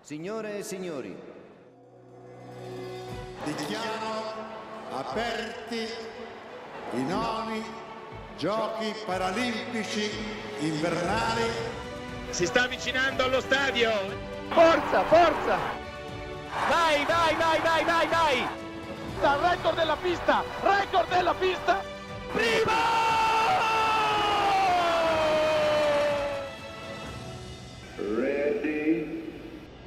Signore e signori, dichiaro aperti i 9 Giochi Paralimpici invernali. Si sta avvicinando allo stadio. Forza, forza! Vai, vai, vai, vai, vai, vai! Dal record della pista! Record della pista! Primo!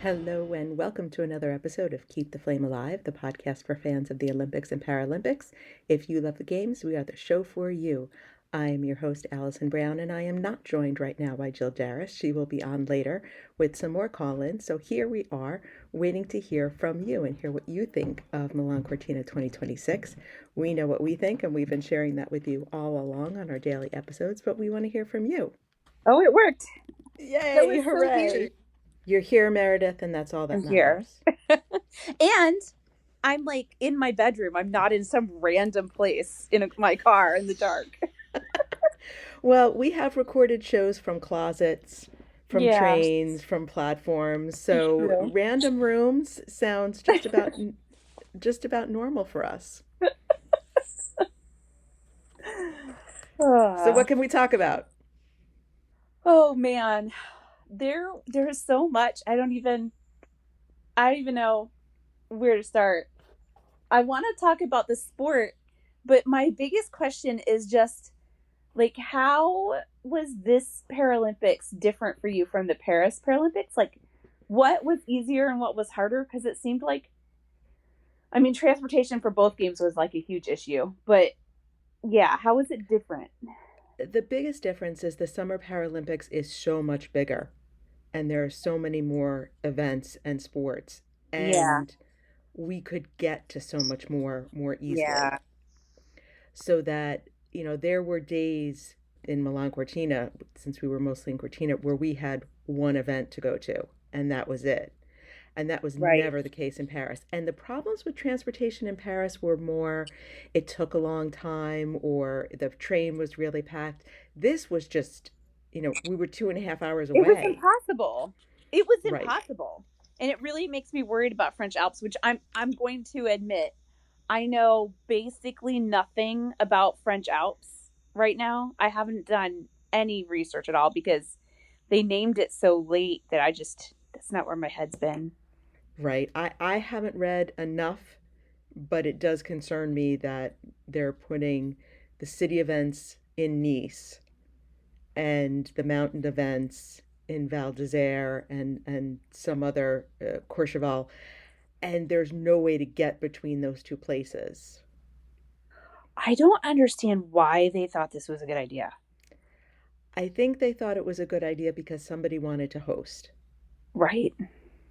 Hello and welcome to another episode of Keep the Flame Alive, the podcast for fans of the Olympics and Paralympics. If you love the games, we are the show for you. I am your host, Alison Brown, and I am not joined right now by Jill Jaracz. She will be on later with some more call-ins. So here we are, waiting to hear from you and hear what you think of Milano Cortina 2026. We know what we think, and we've been sharing that with you all along on our daily episodes, but we want to hear from you. Oh, it worked. Yay, hooray. So you're here, Meredith, and that's all that matters. And I'm like in my bedroom. I'm not in some random place in my car in the dark. Well, we have recorded shows from closets, from trains, from platforms. So random rooms sounds just about normal for us. So what can we talk about? Oh man. There's so much. I don't even know where to start. I want to talk about the sport, but my biggest question is just like, how was this Paralympics different for you from the Paris Paralympics? Like, what was easier and what was harder? Because it seemed like, I mean, transportation for both games was like a huge issue, but yeah, how was it different? The biggest difference is the Summer Paralympics is so much bigger. And there are so many more events and sports, and we could get to so much more easily. Yeah. So that, there were days in Milano Cortina, since we were mostly in Cortina, where we had one event to go to, and that was it. And that was never the case in Paris. And the problems with transportation in Paris were more, it took a long time, or the train was really packed. This was just, we were 2.5 hours away. It was impossible. And it really makes me worried about French Alps, which I'm going to admit, I know basically nothing about French Alps right now. I haven't done any research at all because they named it so late that that's not where my head's been. Right. I haven't read enough, but it does concern me that they're putting the city events in Nice and the mountain events in Val d'Isère and some other Courchevel, and there's no way to get between those two places. I don't understand why they thought this was a good idea. I think they thought it was a good idea because somebody wanted to host. Right.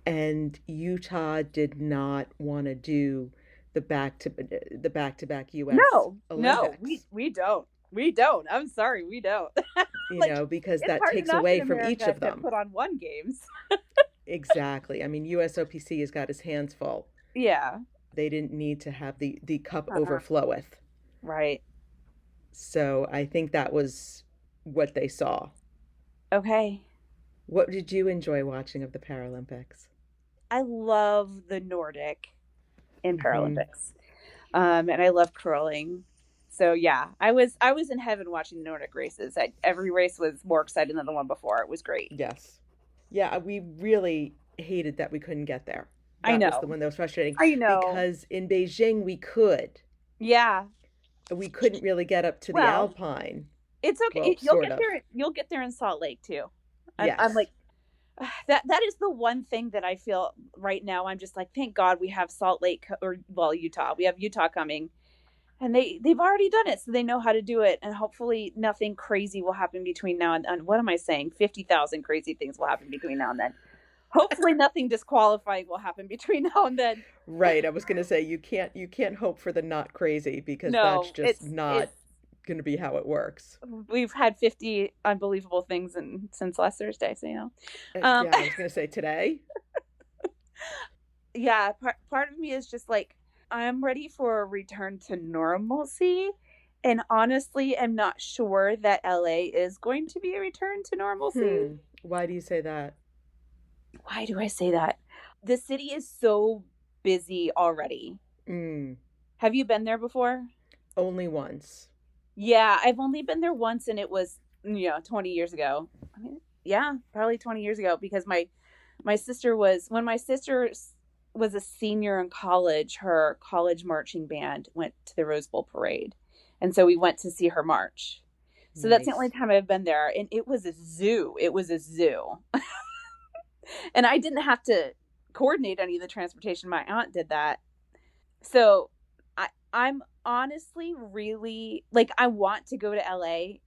And Utah did not want to do the back-to-back U.S. Olympics. No, we don't. We don't. I'm sorry, we don't. Because that takes away from each of them. Put on one games. Exactly. I mean, USOPC has got his hands full. Yeah. They didn't need to have the cup overfloweth. Right. So I think that was what they saw. Okay. What did you enjoy watching of the Paralympics? I love the Nordic in Paralympics. And I love curling. So yeah, I was in heaven watching the Nordic races. Every race was more exciting than the one before. It was great. Yes. Yeah, we really hated that we couldn't get there. That was the one that was frustrating. I know. Because in Beijing we could. Yeah. We couldn't really get up to the Alpine. It's okay. You'll get there in Salt Lake too. Yes. I'm like, that is the one thing that I feel right now. I'm just like, thank God we have Salt Lake Utah. We have Utah coming. And they've already done it, so they know how to do it. And hopefully nothing crazy will happen between now and then. What am I saying? 50,000 crazy things will happen between now and then. Hopefully nothing disqualifying will happen between now and then. Right. I was going to say, you can't hope for the not crazy because that's just not going to be how it works. We've had 50 unbelievable things since last Thursday, so yeah, I was going to say today. Yeah, part of me is just like, I'm ready for a return to normalcy, and honestly, I'm not sure that LA is going to be a return to normalcy. Why do you say that? Why do I say that? The city is so busy already. Have you been there before? Only once. Yeah, I've only been there once, and it was 20 years ago. I mean, yeah, probably 20 years ago, because my sister was a senior in college. Her college marching band went to the Rose Bowl parade, and so we went to see her march. So that's the only time I've been there, and it was a zoo. And I didn't have to coordinate any of the transportation. My aunt did that. So I'm honestly really, like, I want to go to LA.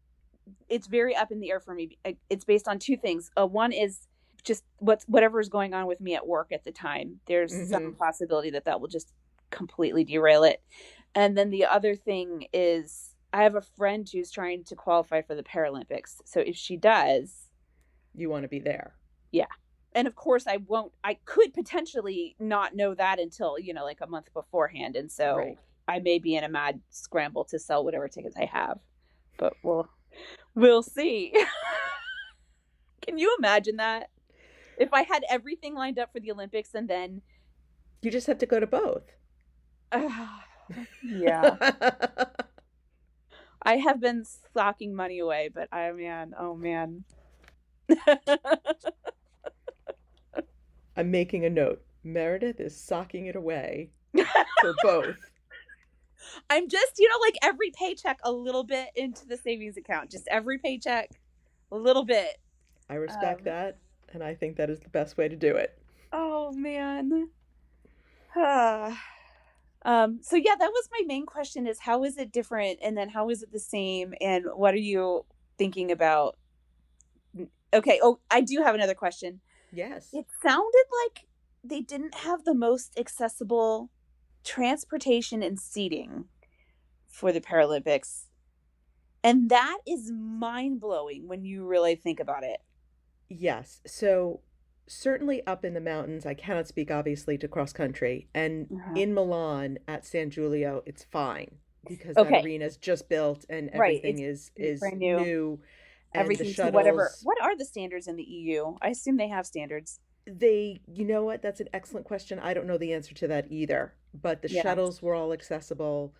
It's very up in the air for me. It's based on two things. One is just whatever is going on with me at work at the time. There's some possibility that will just completely derail it. And then the other thing is I have a friend who's trying to qualify for the Paralympics. So if she does, you want to be there. Yeah. And of course I could potentially not know that until, like a month beforehand. And so I may be in a mad scramble to sell whatever tickets I have, but we'll see. Can you imagine that? If I had everything lined up for the Olympics and then... You just have to go to both. Yeah. I have been socking money away, but oh man. I'm making a note. Meredith is socking it away for both. I'm just, like every paycheck a little bit into the savings account. Just every paycheck a little bit. I respect that, and I think that is the best way to do it. Oh, man. So, yeah, that was my main question is how is it different? And then how is it the same? And what are you thinking about? Okay. Oh, I do have another question. Yes. It sounded like they didn't have the most accessible transportation and seating for the Paralympics. And that is mind-blowing when you really think about it. Yes. So certainly up in the mountains, I cannot speak obviously to cross country. And in Milan at San Giulio, it's fine because that arena's just built and everything is brand new. Everything to whatever. What are the standards in the EU? I assume they have standards. You know what? That's an excellent question. I don't know the answer to that either. But the shuttles were all accessible.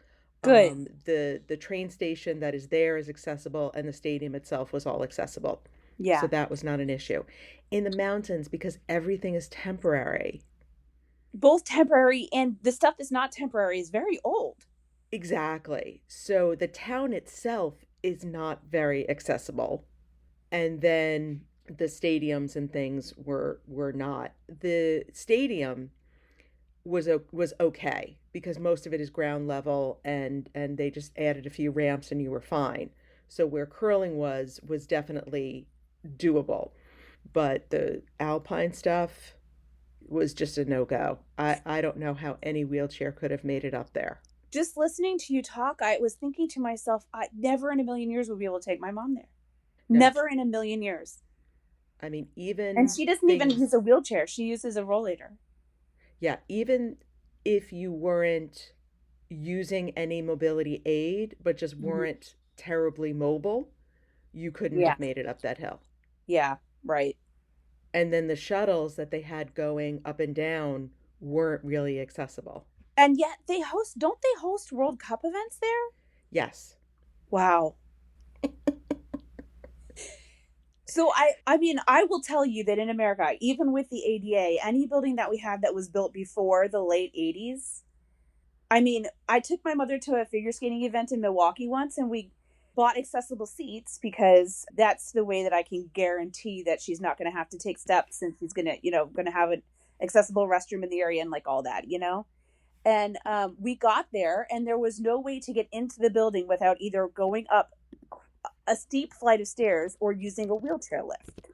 Good. The train station that is there is accessible, and the stadium itself was all accessible. Yeah. So that was not an issue. In the mountains, because everything is temporary. Both temporary and the stuff that's not temporary is very old. Exactly. So the town itself is not very accessible. And then the stadiums and things were not. The stadium was okay because most of it is ground level and they just added a few ramps and you were fine. So where curling was definitely doable. But the alpine stuff was just a no-go. I don't know how any wheelchair could have made it up there. Just listening to you talk, I was thinking to myself, I never in a million years would be able to take my mom there. No. Never in a million years. I mean, even... And she doesn't even use a wheelchair. She uses a rollator. Yeah, even if you weren't using any mobility aid, but just weren't terribly mobile, you couldn't have made it up that hill. Yeah, right. And then the shuttles that they had going up and down weren't really accessible. And yet don't they host World Cup events there? Yes. Wow. So I mean, I will tell you that in America, even with the ADA, any building that we have that was built before the late 80s, I mean, I took my mother to a figure skating event in Milwaukee once and we bought accessible seats because that's the way that I can guarantee that she's not going to have to take steps and she's going to have an accessible restroom in the area and like all that, And we got there and there was no way to get into the building without either going up a steep flight of stairs or using a wheelchair lift.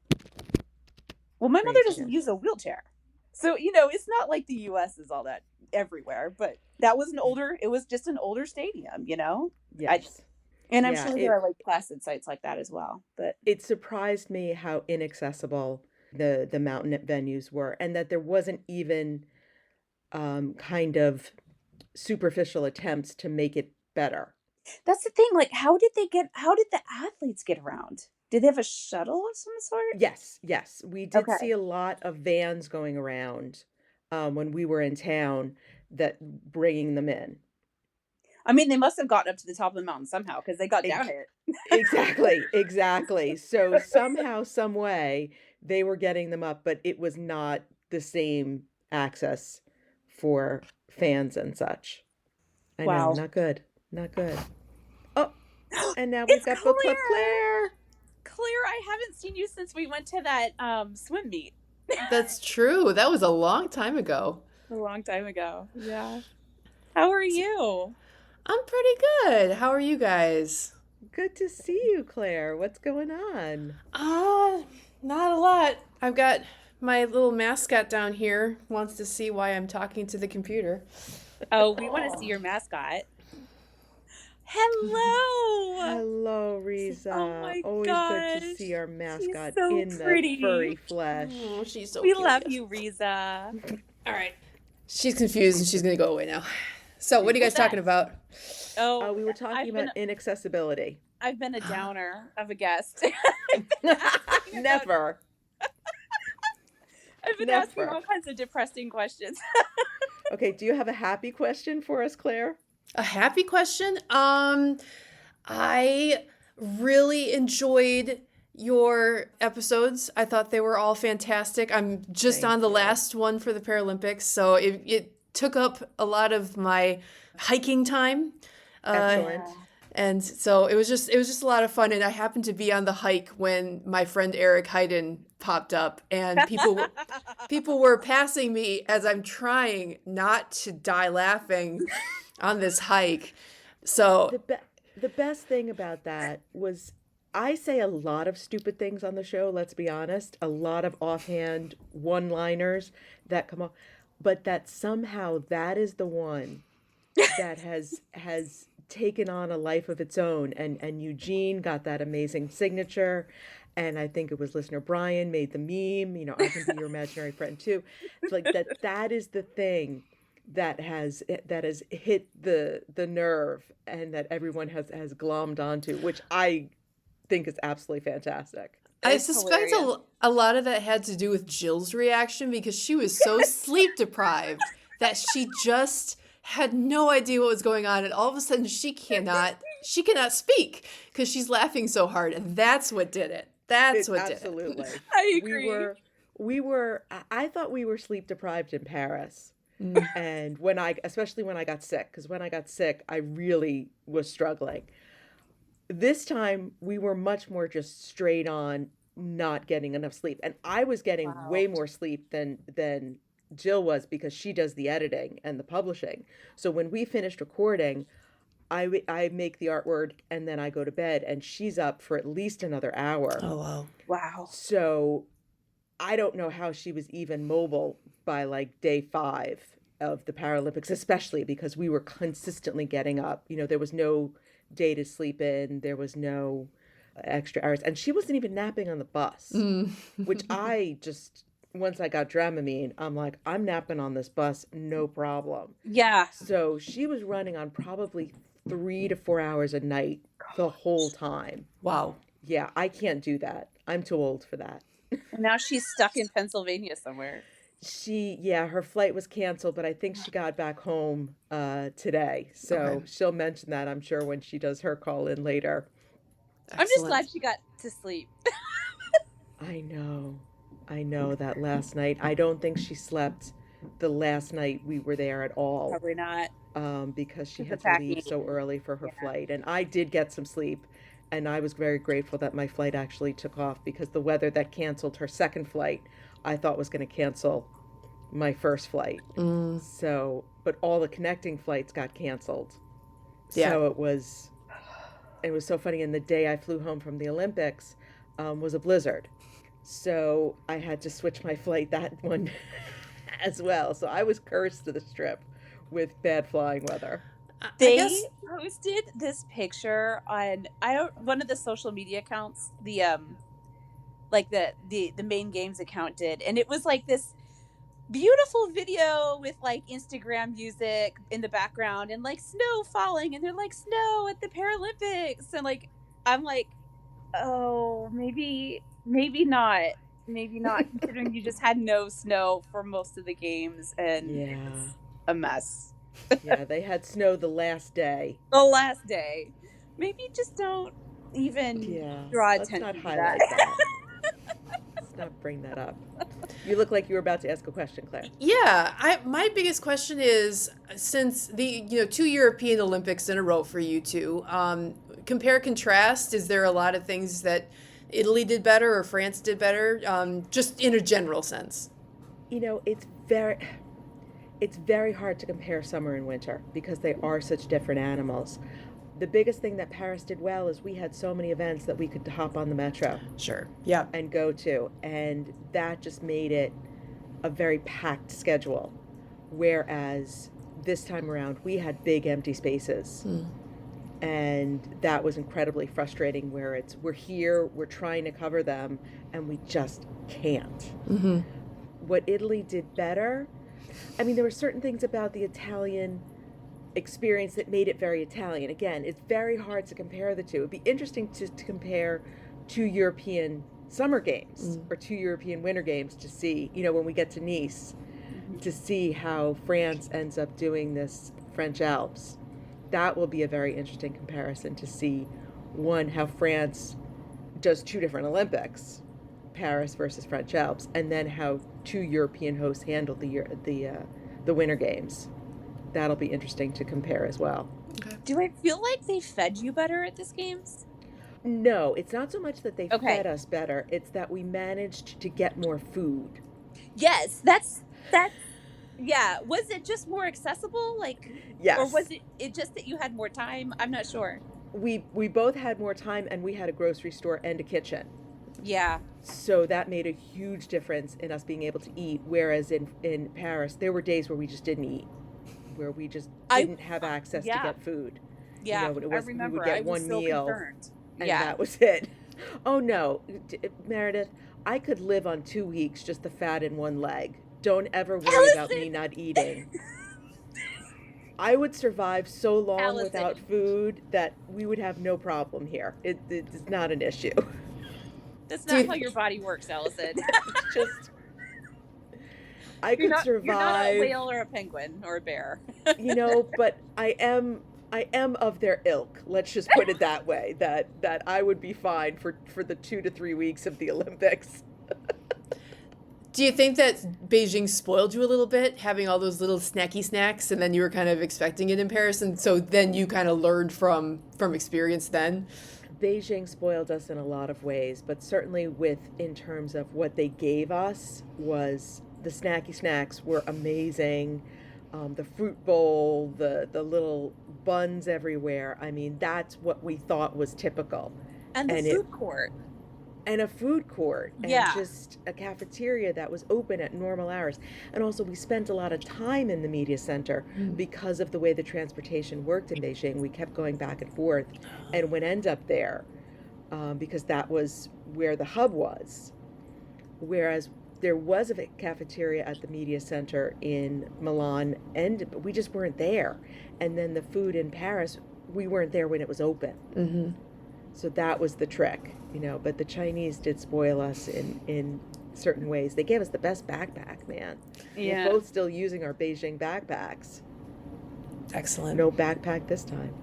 Well, my mother doesn't use a wheelchair. So, it's not like the US is all that everywhere, but it was just an older stadium, Yes. I'm sure there are like placid sites like that as well. But it surprised me how inaccessible the mountain venues were and that there wasn't even kind of superficial attempts to make it better. That's the thing. Like, how did the athletes get around? Did they have a shuttle of some sort? Yes. We did see a lot of vans going around. when we were in town, that bringing them in. I mean, they must have gotten up to the top of the mountain somehow because they got down it. Exactly. So somehow, some way, they were getting them up, but it was not the same access for fans and such. I know, not good. Oh, and now we've got Book Club Claire. Claire, I haven't seen you since we went to that swim meet. That's true. That was a long time ago. A long time ago. Yeah. How are you? I'm pretty good. How are you guys? Good to see you, Claire. What's going on? Not a lot. I've got my little mascot down here, wants to see why I'm talking to the computer. Oh, we want to see your mascot. Hello! Hello, Riza. Oh my Always gosh. good to see our mascot so in pretty. the furry flesh. Oh, she's so We cute. love you, Riza. All right. She's confused and she's going to go away now. So what are you guys talking about? Oh, We were talking about inaccessibility. I've been a downer of a guest. Never. I've been asking all kinds of depressing questions. Okay, do you have a happy question for us, Claire? A happy question? I really enjoyed your episodes. I thought they were all fantastic. I'm just on the last one for the Paralympics, so it took up a lot of my hiking time. Excellent. And so it was just a lot of fun. And I happened to be on the hike when my friend Eric Heiden popped up, and people were passing me as I'm trying not to die laughing on this hike. So the best thing about that was, I say a lot of stupid things on the show, let's be honest, a lot of offhand one-liners that come up, but that somehow that is the one that has taken on a life of its own, and Eugene got that amazing signature, and I think it was listener Brian made the meme, I can be your imaginary friend too. It's like that is the thing that has hit the nerve, and that everyone has glommed onto, which I think is absolutely fantastic. I suspect a lot of that had to do with Jill's reaction, because she was so sleep deprived that she just had no idea what was going on, and all of a sudden she cannot speak because she's laughing so hard, and that's what did it. Absolutely. I agree. I thought we were sleep deprived in Paris. And especially when I got sick, because when I got sick, I really was struggling. This time we were much more just straight on not getting enough sleep. And I was getting way more sleep than Jill was, because she does the editing and the publishing. So when we finished recording, I make the artwork and then I go to bed, and she's up for at least another hour. Oh, wow. Wow. So I don't know how she was even mobile by like day 5 of the Paralympics, especially because we were consistently getting up. There was no day to sleep in. There was no extra hours. And she wasn't even napping on the bus, which I just, once I got Dramamine, I'm like, I'm napping on this bus, no problem. Yeah. So she was running on probably 3 to 4 hours a night the whole time. Wow. Yeah, I can't do that. I'm too old for that. And now she's stuck in Pennsylvania somewhere. Her flight was canceled, but I think she got back home today. So She'll mention that, I'm sure, when she does her call in later. Excellent. I'm just glad she got to sleep. I know that last night. I don't think she slept the last night we were there at all. Probably not. Because she had to leave so early for her flight. And I did get some sleep. And I was very grateful that my flight actually took off, because the weather that canceled her second flight, I thought was going to cancel my first flight. So, but all the connecting flights got canceled. Yeah. So it was so funny. And the day I flew home from the Olympics was a blizzard. So I had to switch my flight that one as well. So I was cursed to the Strip with bad flying weather. They posted this picture on one of the social media accounts, the main games account did, and it was like this beautiful video with like Instagram music in the background and like snow falling, and they're like, snow at the Paralympics, and like I'm like, oh, maybe not. maybe not, considering you just had no snow for most of the games, and it's a mess. Yeah, they had snow the last day. The last day. Maybe just don't even draw attention not to highlight that. Let's not bring that up. You look like you were about to ask a question, Claire. Yeah, my biggest question is, since the 2 European Olympics in a row for you two, compare contrast. Is there a lot of things that Italy did better or France did better, just in a general sense? It's very hard to compare summer and winter because they are such different animals. The biggest thing that Paris did well is we had so many events that we could hop on the metro. Sure. Yeah. And go to. And that just made it a very packed schedule. Whereas this time around, we had big empty spaces. And that was incredibly frustrating, where we're here, we're trying to cover them, and we just can't. Mm-hmm. What Italy did better, I mean, there were certain things about the Italian experience that made it very Italian. Again, it's very hard to compare the two. It'd be interesting to compare 2 European summer games or 2 European winter games to see, when we get to Nice, to see how France ends up doing this French Alps. That will be a very interesting comparison to see, one, how France does 2 different Olympics, Paris versus French Alps, and then how 2 European hosts handle the Winter Games. That'll be interesting to compare as well. Okay. Do I feel like they fed you better at these games? No, it's not so much that they fed us better. It's that we managed to get more food. Yes, that's. Yeah, was it just more accessible? Yes. Or was it just that you had more time? I'm not sure. We both had more time, and we had a grocery store and a kitchen. Yeah. So that made a huge difference in us being able to eat, whereas in Paris, there were days where we just didn't eat, where we just didn't have access to get food. Yeah, I remember. We would get one meal, concerned. And that was it. Oh, no, Meredith, I could live on 2 weeks, just the fat in one leg. Don't ever worry about me not eating. I would survive so long without food that we would have no problem here. It's not an issue. That's not how your body works, Alison. Just, I could survive. You're not a whale or a penguin or a bear. But I am of their ilk. Let's just put it that way. That I would be fine for the 2 to 3 weeks of the Olympics. Do you think that Beijing spoiled you a little bit, having all those little snacky snacks, and then you were kind of expecting it in Paris, and so then you kind of learned from experience then? Beijing spoiled us in a lot of ways, but certainly in terms of what they gave us was the snacky snacks were amazing. The fruit bowl, the little buns everywhere. I mean, that's what we thought was typical. And the food court. And a food court, and just a cafeteria that was open at normal hours. And also we spent a lot of time in the media center because of the way the transportation worked in Beijing. We kept going back and forth and would end up there because that was where the hub was. Whereas there was a cafeteria at the media center in Milan, and we just weren't there. And then the food in Paris, we weren't there when it was open. Mm-hmm. So that was the trick, but the Chinese did spoil us in certain ways. They gave us the best backpack, man. Yeah. We're both still using our Beijing backpacks. Excellent. No backpack this time.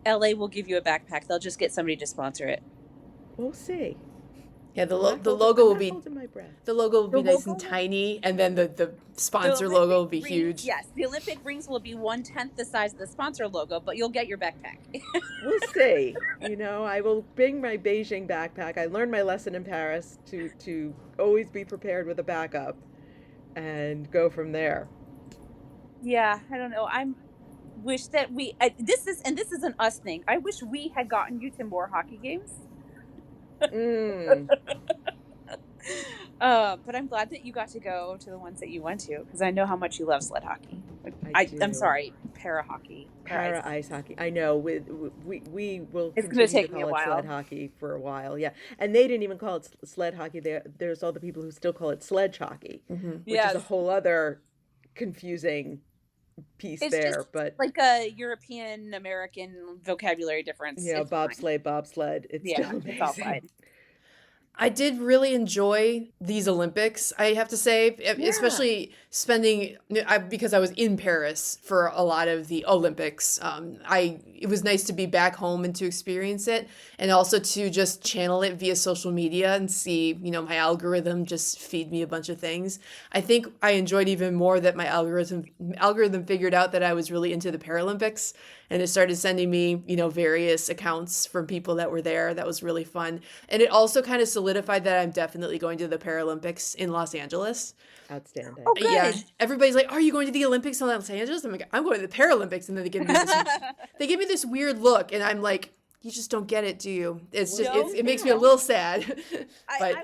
LA will give you a backpack. They'll just get somebody to sponsor it. We'll see. Yeah, the logo will be nice and tiny, and then the sponsor logo will be huge. Yes, the Olympic rings will be 1/10 the size of the sponsor logo, but you'll get your backpack. We'll see. I will bring my Beijing backpack. I learned my lesson in Paris to always be prepared with a backup, and go from there. Yeah, I don't know. Wish that this is an us thing. I wish we had gotten you to more hockey games. But I'm glad that you got to go to the ones that you went to, because I know how much you love sled hockey. I'm sorry, para hockey. Para ice hockey. I know. We will it's continue to call it while. Sled hockey for a while. Yeah, and they didn't even call it sled hockey. There's all the people who still call it sledge hockey, which is a whole other confusing piece. It's there, just but like a European American vocabulary difference. Bobsled. It's still amazing. It's all fine. I did really enjoy these Olympics, I have to say, especially because I was in Paris for a lot of the Olympics. It was nice to be back home and to experience it, and also to just channel it via social media and see, my algorithm just feed me a bunch of things. I think I enjoyed even more that my algorithm figured out that I was really into the Paralympics, and it started sending me, various accounts from people that were there. That was really fun. And it also kind of solidified that I'm definitely going to the Paralympics in Los Angeles. Outstanding. Oh, good. Yeah. Everybody's like, are you going to the Olympics in Los Angeles? I'm like, I'm going to the Paralympics. And then they give me this weird look. And I'm like, you just don't get it, do you? It's just, it makes me a little sad. But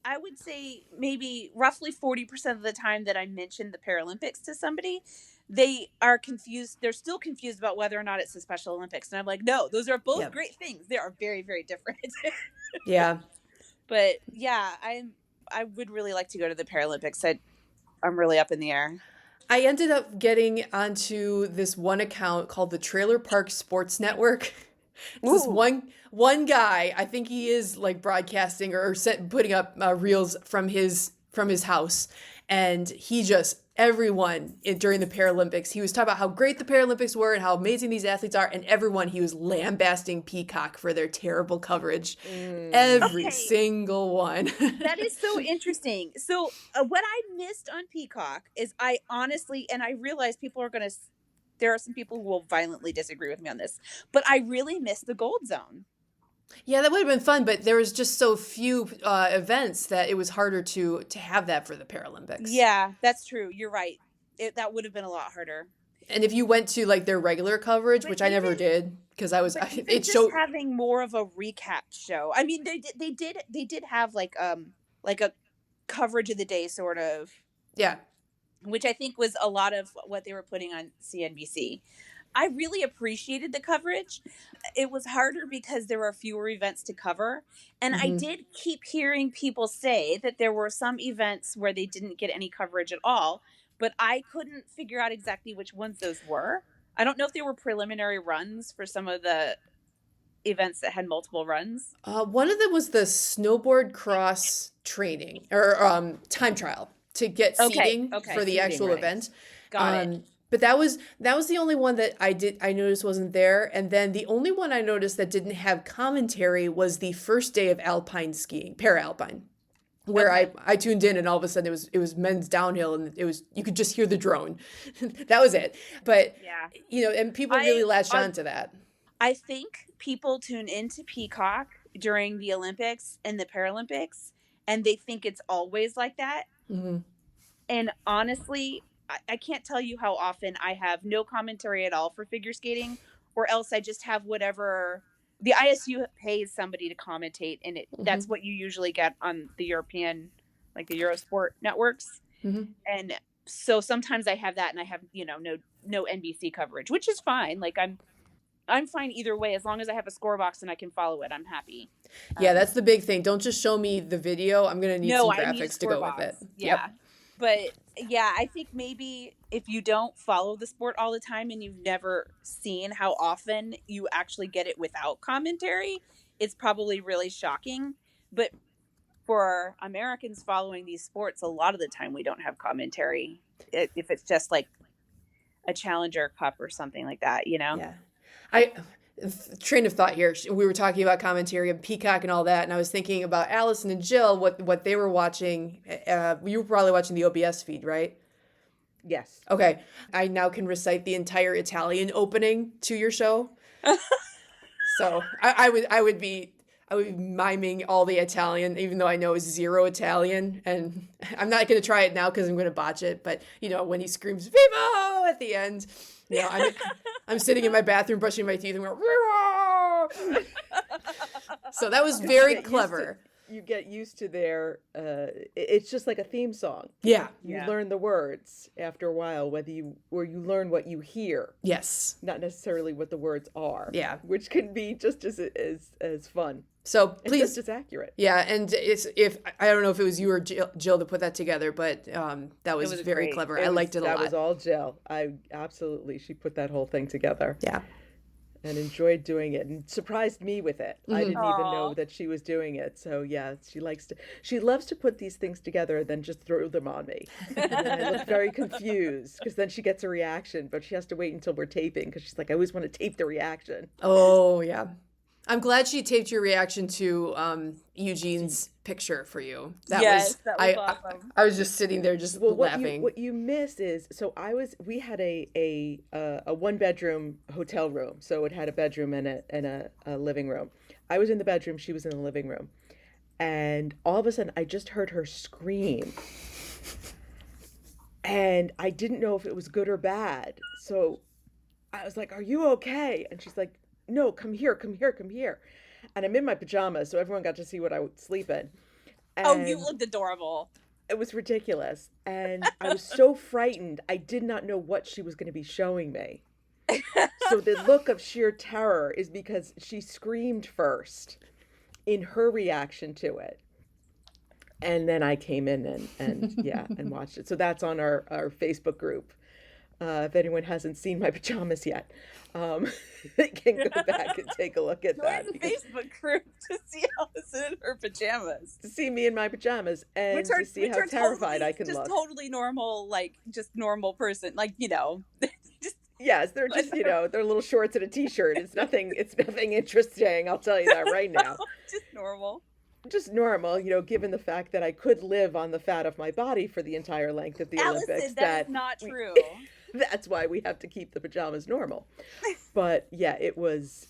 I would say maybe roughly 40% of the time that I mentioned the Paralympics to somebody, they are confused. They're still confused about whether or not it's the Special Olympics. And I'm like, no, those are both great things. They are very, very different. Yeah. But yeah, I would really like to go to the Paralympics. I'm really up in the air. I ended up getting onto this one account called the Trailer Park Sports Network. It's this one guy, I think he is like broadcasting or putting up reels from his house, and he just everyone during the Paralympics, he was talking about how great the Paralympics were and how amazing these athletes are, and everyone he was lambasting Peacock for their terrible coverage. Every single one. That is so interesting. So what I missed on Peacock is I realize there are some people who will violently disagree with me on this, but I really missed the Gold Zone. Yeah, that would have been fun, but there was just so few events that it was harder to have that for the Paralympics. Yeah, that's true. You're right. That would have been a lot harder. And if you went to like their regular coverage, which I never did, because it showed having more of a recap show. I mean, they did have like a coverage of the day sort of. Yeah. Which I think was a lot of what they were putting on CNBC. I really appreciated the coverage. It was harder because there were fewer events to cover. And I did keep hearing people say that there were some events where they didn't get any coverage at all, but I couldn't figure out exactly which ones those were. I don't know if they were preliminary runs for some of the events that had multiple runs. One of them was the snowboard cross training or time trial to get seating for the actual event. Got it. But that was the only one that I noticed wasn't there. And then the only one I noticed that didn't have commentary was the first day of alpine skiing, para-alpine, where I tuned in and all of a sudden it was men's downhill and you could just hear the drone. That was it. But and people really latched on to that. I think people tune into Peacock during the Olympics and the Paralympics and they think it's always like that. Mm-hmm. And honestly, I can't tell you how often I have no commentary at all for figure skating, or else I just have whatever the ISU pays somebody to commentate, and that's what you usually get on the European, like the Eurosport networks. Mm-hmm. And so sometimes I have that, and I have no NBC coverage, which is fine. Like I'm fine either way as long as I have a score box and I can follow it. I'm happy. Yeah, that's the big thing. Don't just show me the video. I'm gonna need some graphics to go with it. Yeah. Yep. But yeah, I think maybe if you don't follow the sport all the time and you've never seen how often you actually get it without commentary, it's probably really shocking. But for Americans following these sports, a lot of the time we don't have commentary. If it's just like a Challenger Cup or something like that, Yeah. Train of thought here. We were talking about commentary and Peacock and all that, and I was thinking about Alison and Jill, what they were watching. You were probably watching the OBS feed, right? Yes. Okay. I now can recite the entire Italian opening to your show. So I would be miming all the Italian, even though I know zero Italian, and I'm not going to try it now because I'm going to botch it. But when he screams "Vivo" at the end. I'm sitting in my bathroom brushing my teeth and going, so that was very clever. You get used to their, it's just like a theme song. Yeah. You learn the words after a while, you learn what you hear. Yes. Not necessarily what the words are. Yeah. Which can be just as fun. So please, just as accurate. Yeah, and I don't know if it was you or Jill that put that together, but that was very great. clever. I liked it a lot. That was all Jill. She put that whole thing together. Yeah. and enjoyed doing it and surprised me with it. I didn't even know that she was doing it. So yeah, she loves to put these things together and then just throw them on me. And then I look very confused because then she gets a reaction, but she has to wait until we're taping because she's like, I always want to tape the reaction. Oh yeah. I'm glad she taped your reaction to Eugene's picture for you. That was awesome. I was just sitting there just laughing. What you miss is, we had a 1-bedroom hotel room, so it had a bedroom and a living room. I was in the bedroom, she was in the living room, and all of a sudden I just heard her scream, and I didn't know if it was good or bad. So I was like, "Are you okay?" And she's like, "No, come here. And I'm in my pajamas, so everyone got to see what I would sleep in. And you looked adorable. It was ridiculous. And I was so frightened. I did not know what she was going to be showing me. So the look of sheer terror is because she screamed first in her reaction to it. And then I came in and watched it. So that's on our Facebook group. If anyone hasn't seen my pajamas yet, they can go back and take a look at that. Join the Facebook group to see Alison in her pajamas. To see me in my pajamas and to see how terrified I can look. Just totally normal, like just normal person, like just. Yes, they're just they're little shorts and a t-shirt. It's nothing interesting. I'll tell you that right now. Just normal. Just normal, given the fact that I could live on the fat of my body for the entire length of the Alison, Olympics. That is not true. That's why we have to keep the pajamas normal. But yeah, it was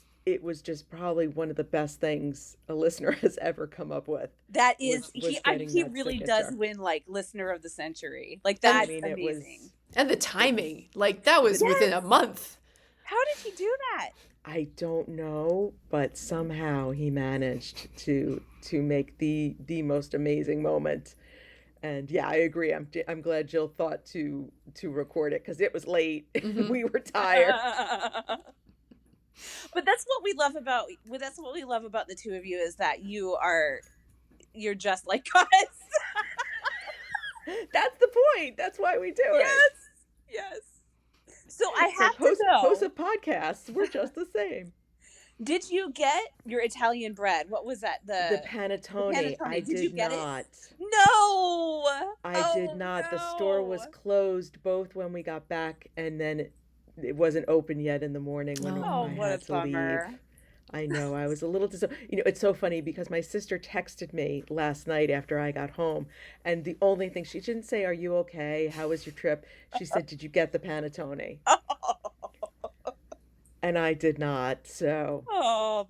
just probably one of the best things a listener has ever come up with. That is, he really does win like listener of the century. Like that's amazing. And the timing, like that was within a month. How did he do that? I don't know, but somehow he managed to make the most amazing moment. And yeah, I agree. I'm glad Jill thought to record it because it was late. We were tired. But that's what we love about the two of you is that you're just like us. That's the point. That's why we do it. Yes. So I have to know. Hosts of podcasts, we're just the same. Did you get your Italian bread? What was that? The panettone. I did not. No. I did not. The store was closed both when we got back and then it wasn't open yet in the morning when I had to leave. I know. I was a little disappointed. It's so funny because my sister texted me last night after I got home, and the only thing she didn't say, "Are you okay? How was your trip?" She said, "Did you get the panettone?" And I did not, so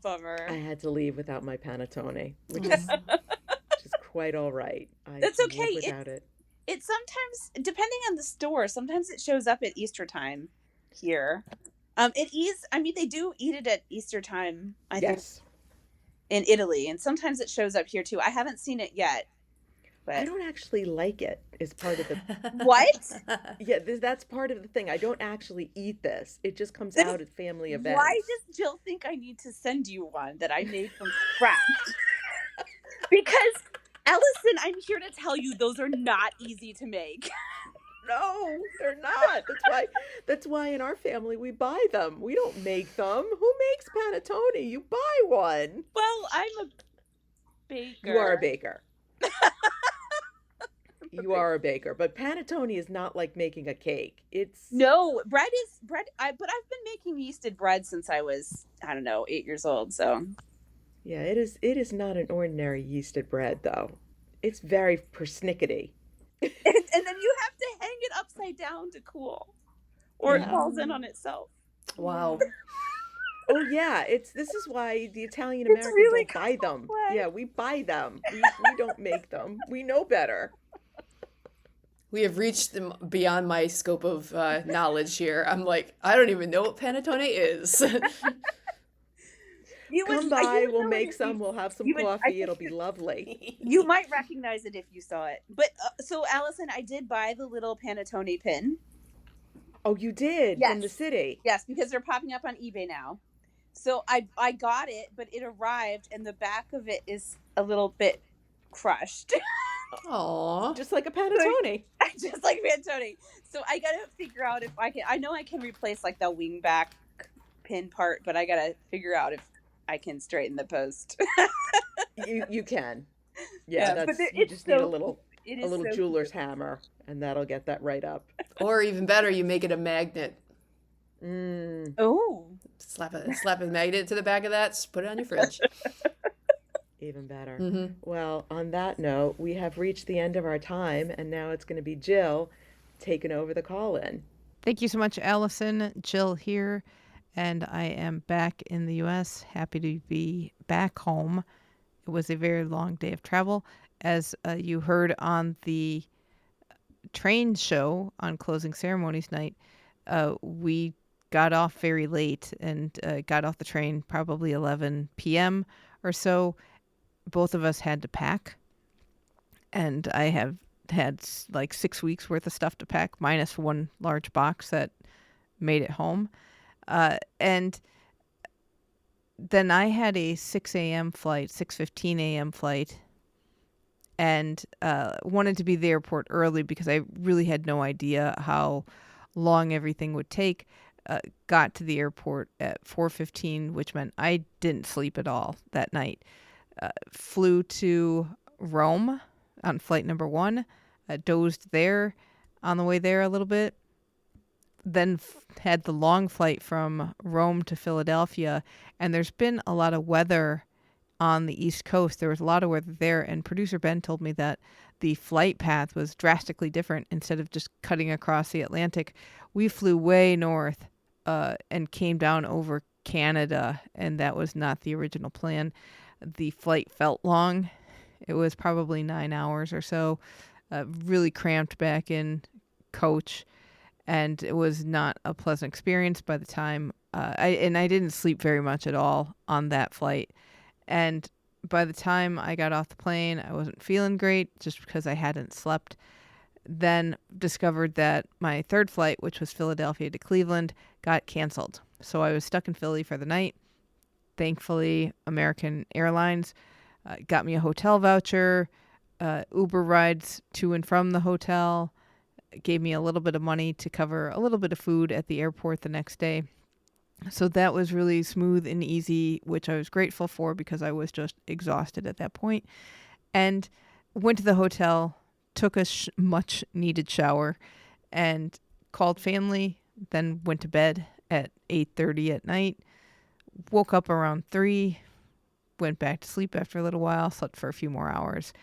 bummer. I had to leave without my panettone, which is quite all right. That's okay. Without it. It sometimes, depending on the store, sometimes it shows up at Easter time here. They do eat it at Easter time, I think, in Italy, and sometimes it shows up here too. I haven't seen it yet. But I don't actually like it. Is part of the what? Yeah, that's part of the thing. I don't actually eat this. It just comes out at family events. Why does Jill think I need to send you one that I made from scratch? Because Alison, I'm here to tell you those are not easy to make. No, they're not. That's why in our family we buy them. We don't make them. Who makes panettone? You buy one. Well, I'm a baker. You are a baker. You are a baker, but panettone is not like making a cake. No, bread is bread. But I've been making yeasted bread since I was, 8 years old. So yeah, it is not an ordinary yeasted bread though. It's very persnickety. And then you have to hang it upside down to cool, or it falls in on itself. Wow. Oh yeah, this is why the Italian Americans really don't buy them. Yeah, we buy them. We don't make them. We know better. We have reached beyond my scope of knowledge here. I'm like, I don't even know what panettone is. Come by, we'll make some, we'll have some coffee, it'll be lovely. You might recognize it if you saw it. But, so Alison, I did buy the little panettone pin. Oh, you did? Yes. From the city? Yes, because they're popping up on eBay now. So I got it, but it arrived, and the back of it is a little bit crushed. Aww. Just like a panettone. Just like panettone. So I got to figure out if I can. I know I can replace like the wingback pin part, but I gotta figure out if I can straighten the post. You can. Yeah, Yeah, but you it's just need a so little it is so jeweler's cute. hammer, and that'll get that right up. Or even better, you make it a magnet. Mm. Oh, Slap a magnet to the back of that, put it on your fridge. Even better. Mm-hmm. Well, on that note, we have reached the end of our time, and now it's going to be Jill taking over the call-in. Thank you so much, Alison. Jill here, and I am back in the U.S. Happy to be back home. It was a very long day of travel. As you heard on the train show on closing ceremonies night, we got off very late and got off the train probably 11 p.m. or so. Both of us had to pack, and I have had like 6 weeks worth of stuff to pack, minus one large box that made it home. And then I had a 6 a.m. flight, 6:15 a.m. flight, and wanted to be at the airport early because I really had no idea how long everything would take. Got to the airport at 4:15, which meant I didn't sleep at all that night. Flew to Rome on flight number 1, dozed there on the way there a little bit, then had the long flight from Rome to Philadelphia, and there's been a lot of weather on the East Coast. There was a lot of weather there, and producer Ben told me that the flight path was drastically different. Instead of just cutting across the Atlantic, we flew way north and came down over Canada, and that was not the original plan. The flight felt long. It was probably 9 hours or so, really cramped back in coach, and it was not a pleasant experience by the time I didn't sleep very much at all on that flight. And by the time I got off the plane, I wasn't feeling great just because I hadn't slept. Then discovered that my third flight, which was Philadelphia to Cleveland, got canceled. So I was stuck in Philly for the night. Thankfully, American Airlines got me a hotel voucher, Uber rides to and from the hotel, gave me a little bit of money to cover a little bit of food at the airport the next day. So that was really smooth and easy, which I was grateful for because I was just exhausted at that point. And went to the hotel, took a much needed shower, and called family, then went to bed at 8:30 at night. Woke up around 3, went back to sleep after a little while, slept for a few more hours.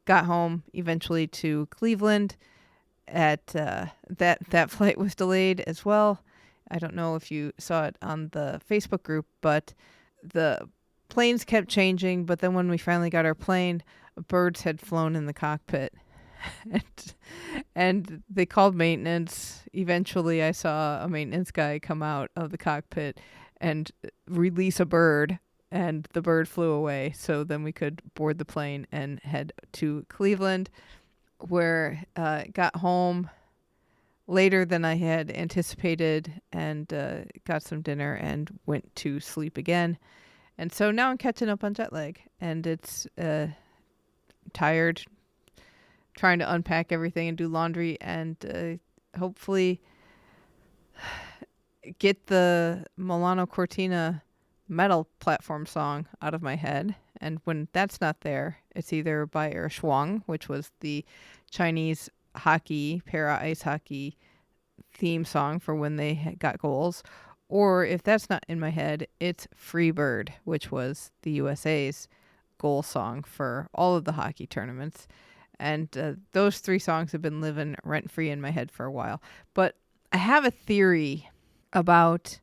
Got home eventually to Cleveland. At that flight was delayed as well. I don't know if you saw it on the Facebook group, but the planes kept changing. But then when we finally got our plane, birds had flown in the cockpit. and they called maintenance. Eventually, I saw a maintenance guy come out of the cockpit and release a bird, and the bird flew away. So then we could board the plane and head to Cleveland, where got home later than I had anticipated, and got some dinner and went to sleep again. And so now I'm catching up on jet lag, and it's tired, trying to unpack everything and do laundry, and hopefully get the Milano Cortina metal platform song out of my head. And when that's not there, it's either by Schwung, which was the Chinese hockey, para ice hockey theme song for when they got goals. Or if that's not in my head, it's Freebird, which was the USA's goal song for all of the hockey tournaments. And those three songs have been living rent-free in my head for a while. But I have a theory about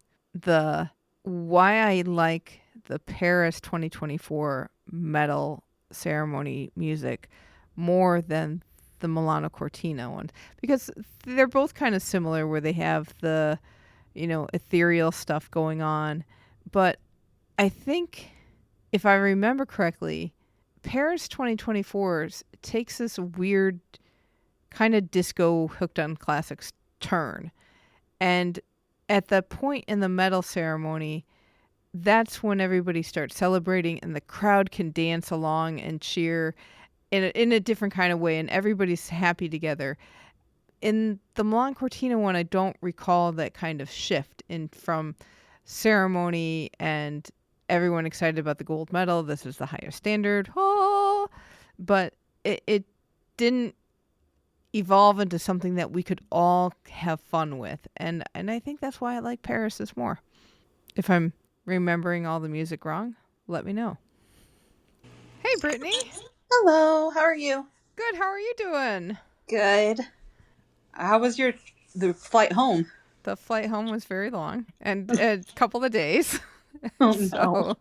why I like the Paris 2024 medal ceremony music more than the Milano Cortina one, because they're both kind of similar, where they have the, ethereal stuff going on. But I think, if I remember correctly, Paris 2024 takes this weird kind of disco hooked on classics turn. And at the point in the medal ceremony, that's when everybody starts celebrating and the crowd can dance along and cheer in a different kind of way, and everybody's happy together. In the Milan Cortina one, I don't recall that kind of shift from ceremony and everyone excited about the gold medal. This is the highest standard. Oh, but it didn't evolve into something that we could all have fun with. And I think that's why I like Paris is more. If I'm remembering all the music wrong, let me know. Hey, Brittany. Hello, how are you? Good. How are you doing? Good. How was the flight home? The flight home was very long and a couple of days. Oh no.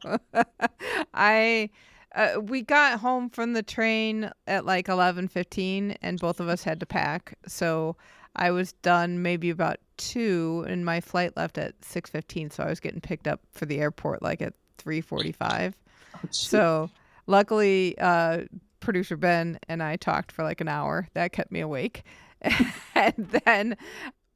We got home from the train at like 11:15 and both of us had to pack. So I was done maybe about 2 and my flight left at 6:15. So I was getting picked up for the airport like at 3:45. So luckily, producer Ben and I talked for like an hour. That kept me awake. And then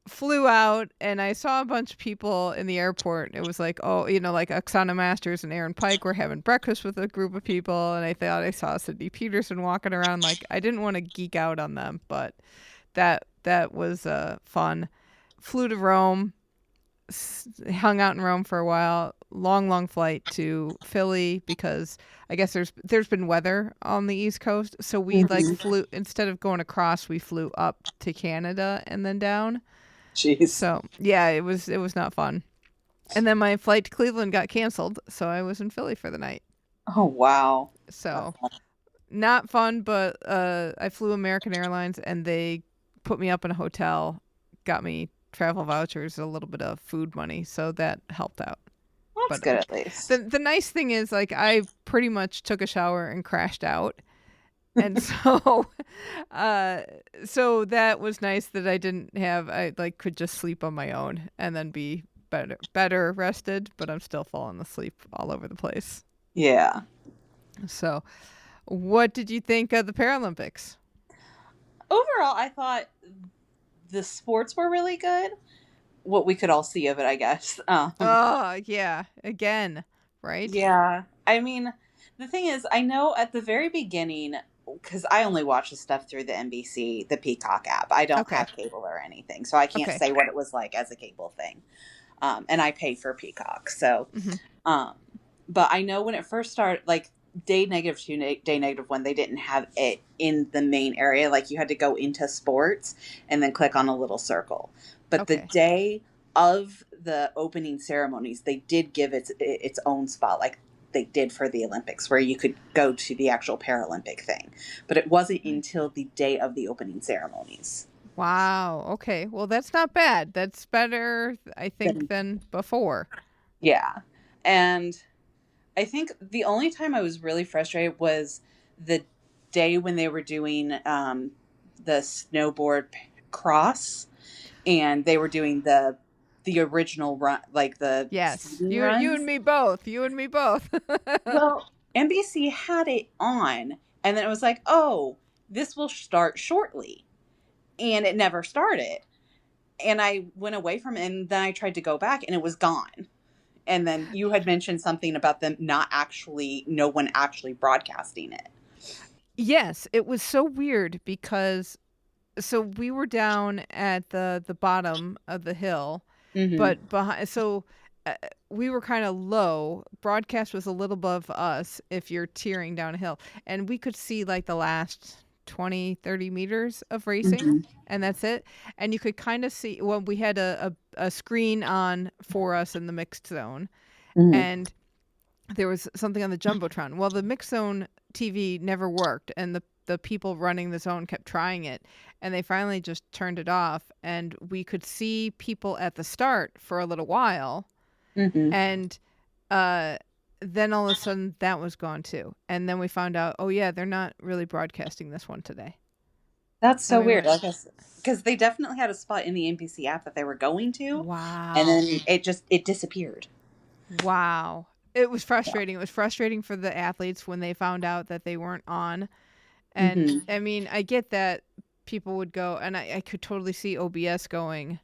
flew out and I saw a bunch of people in the airport. It was like, oh, like Oksana Masters and Aaron Pike were having breakfast with a group of people. And I thought I saw Sydney Peterson walking around. Like, I didn't want to geek out on them, but that was fun. Flew to Rome, hung out in Rome for a while. Long flight to Philly because I guess there's been weather on the East Coast. So we like flew, instead of going across, we flew up to Canada and then down. Jeez. So yeah, it was not fun. And then my flight to Cleveland got canceled, so I was in Philly for the night. Oh wow. So not fun, but I flew American Airlines and they put me up in a hotel, got me travel vouchers, a little bit of food money, so that helped out. That's good at least. The nice thing is like I pretty much took a shower and crashed out. And so so that was nice that I like could just sleep on my own and then be better rested, but I'm still falling asleep all over the place. Yeah. So what did you think of the Paralympics? Overall, I thought the sports were really good. What we could all see of it, I guess. Oh, yeah. Again, right? Yeah. I mean, the thing is, I know at the very beginning, because I only watch the stuff through the NBC, the Peacock app. I don't have cable or anything, so I can't say what it was like as a cable thing. And I pay for Peacock, so. But I know when it first started, like day -2, day -1, they didn't have it in the main area. Like you had to go into sports and then click on a little circle. But the day of the opening ceremonies, they did give its own spot, like they did for the Olympics, where you could go to the actual Paralympic thing. But it wasn't until the day of the opening ceremonies. Wow. Okay. Well, that's not bad. That's better, I think, than before. Yeah. And I think the only time I was really frustrated was the day when they were doing the snowboard cross, and they were doing the original run, like the you and me both. Well, NBC had it on, and then it was like, oh, this will start shortly, and it never started. And I went away from it, and then I tried to go back, and it was gone. And then you had mentioned something about them no one actually broadcasting it. Yes, it was so weird because so we were down at the bottom of the hill, but behind, so we were kind of low. Broadcast was a little above us if you're tearing down a hill, and we could see like the last 20-30 meters of racing, and that's it. And you could kind of see, well, we had a screen on for us in the mixed zone, and there was something on the Jumbotron. Well, the mixed zone TV never worked, and the people running the zone kept trying it, and they finally just turned it off, and we could see people at the start for a little while, and then all of a sudden that was gone too. And then we found out, oh yeah, they're not really broadcasting this one today. That's so weird. Because they definitely had a spot in the NBC app that they were going to. Wow. And then it disappeared. Wow. It was frustrating. It was frustrating for the athletes when they found out that they weren't on. And I mean, I get that people would go, and I could totally see OBS going,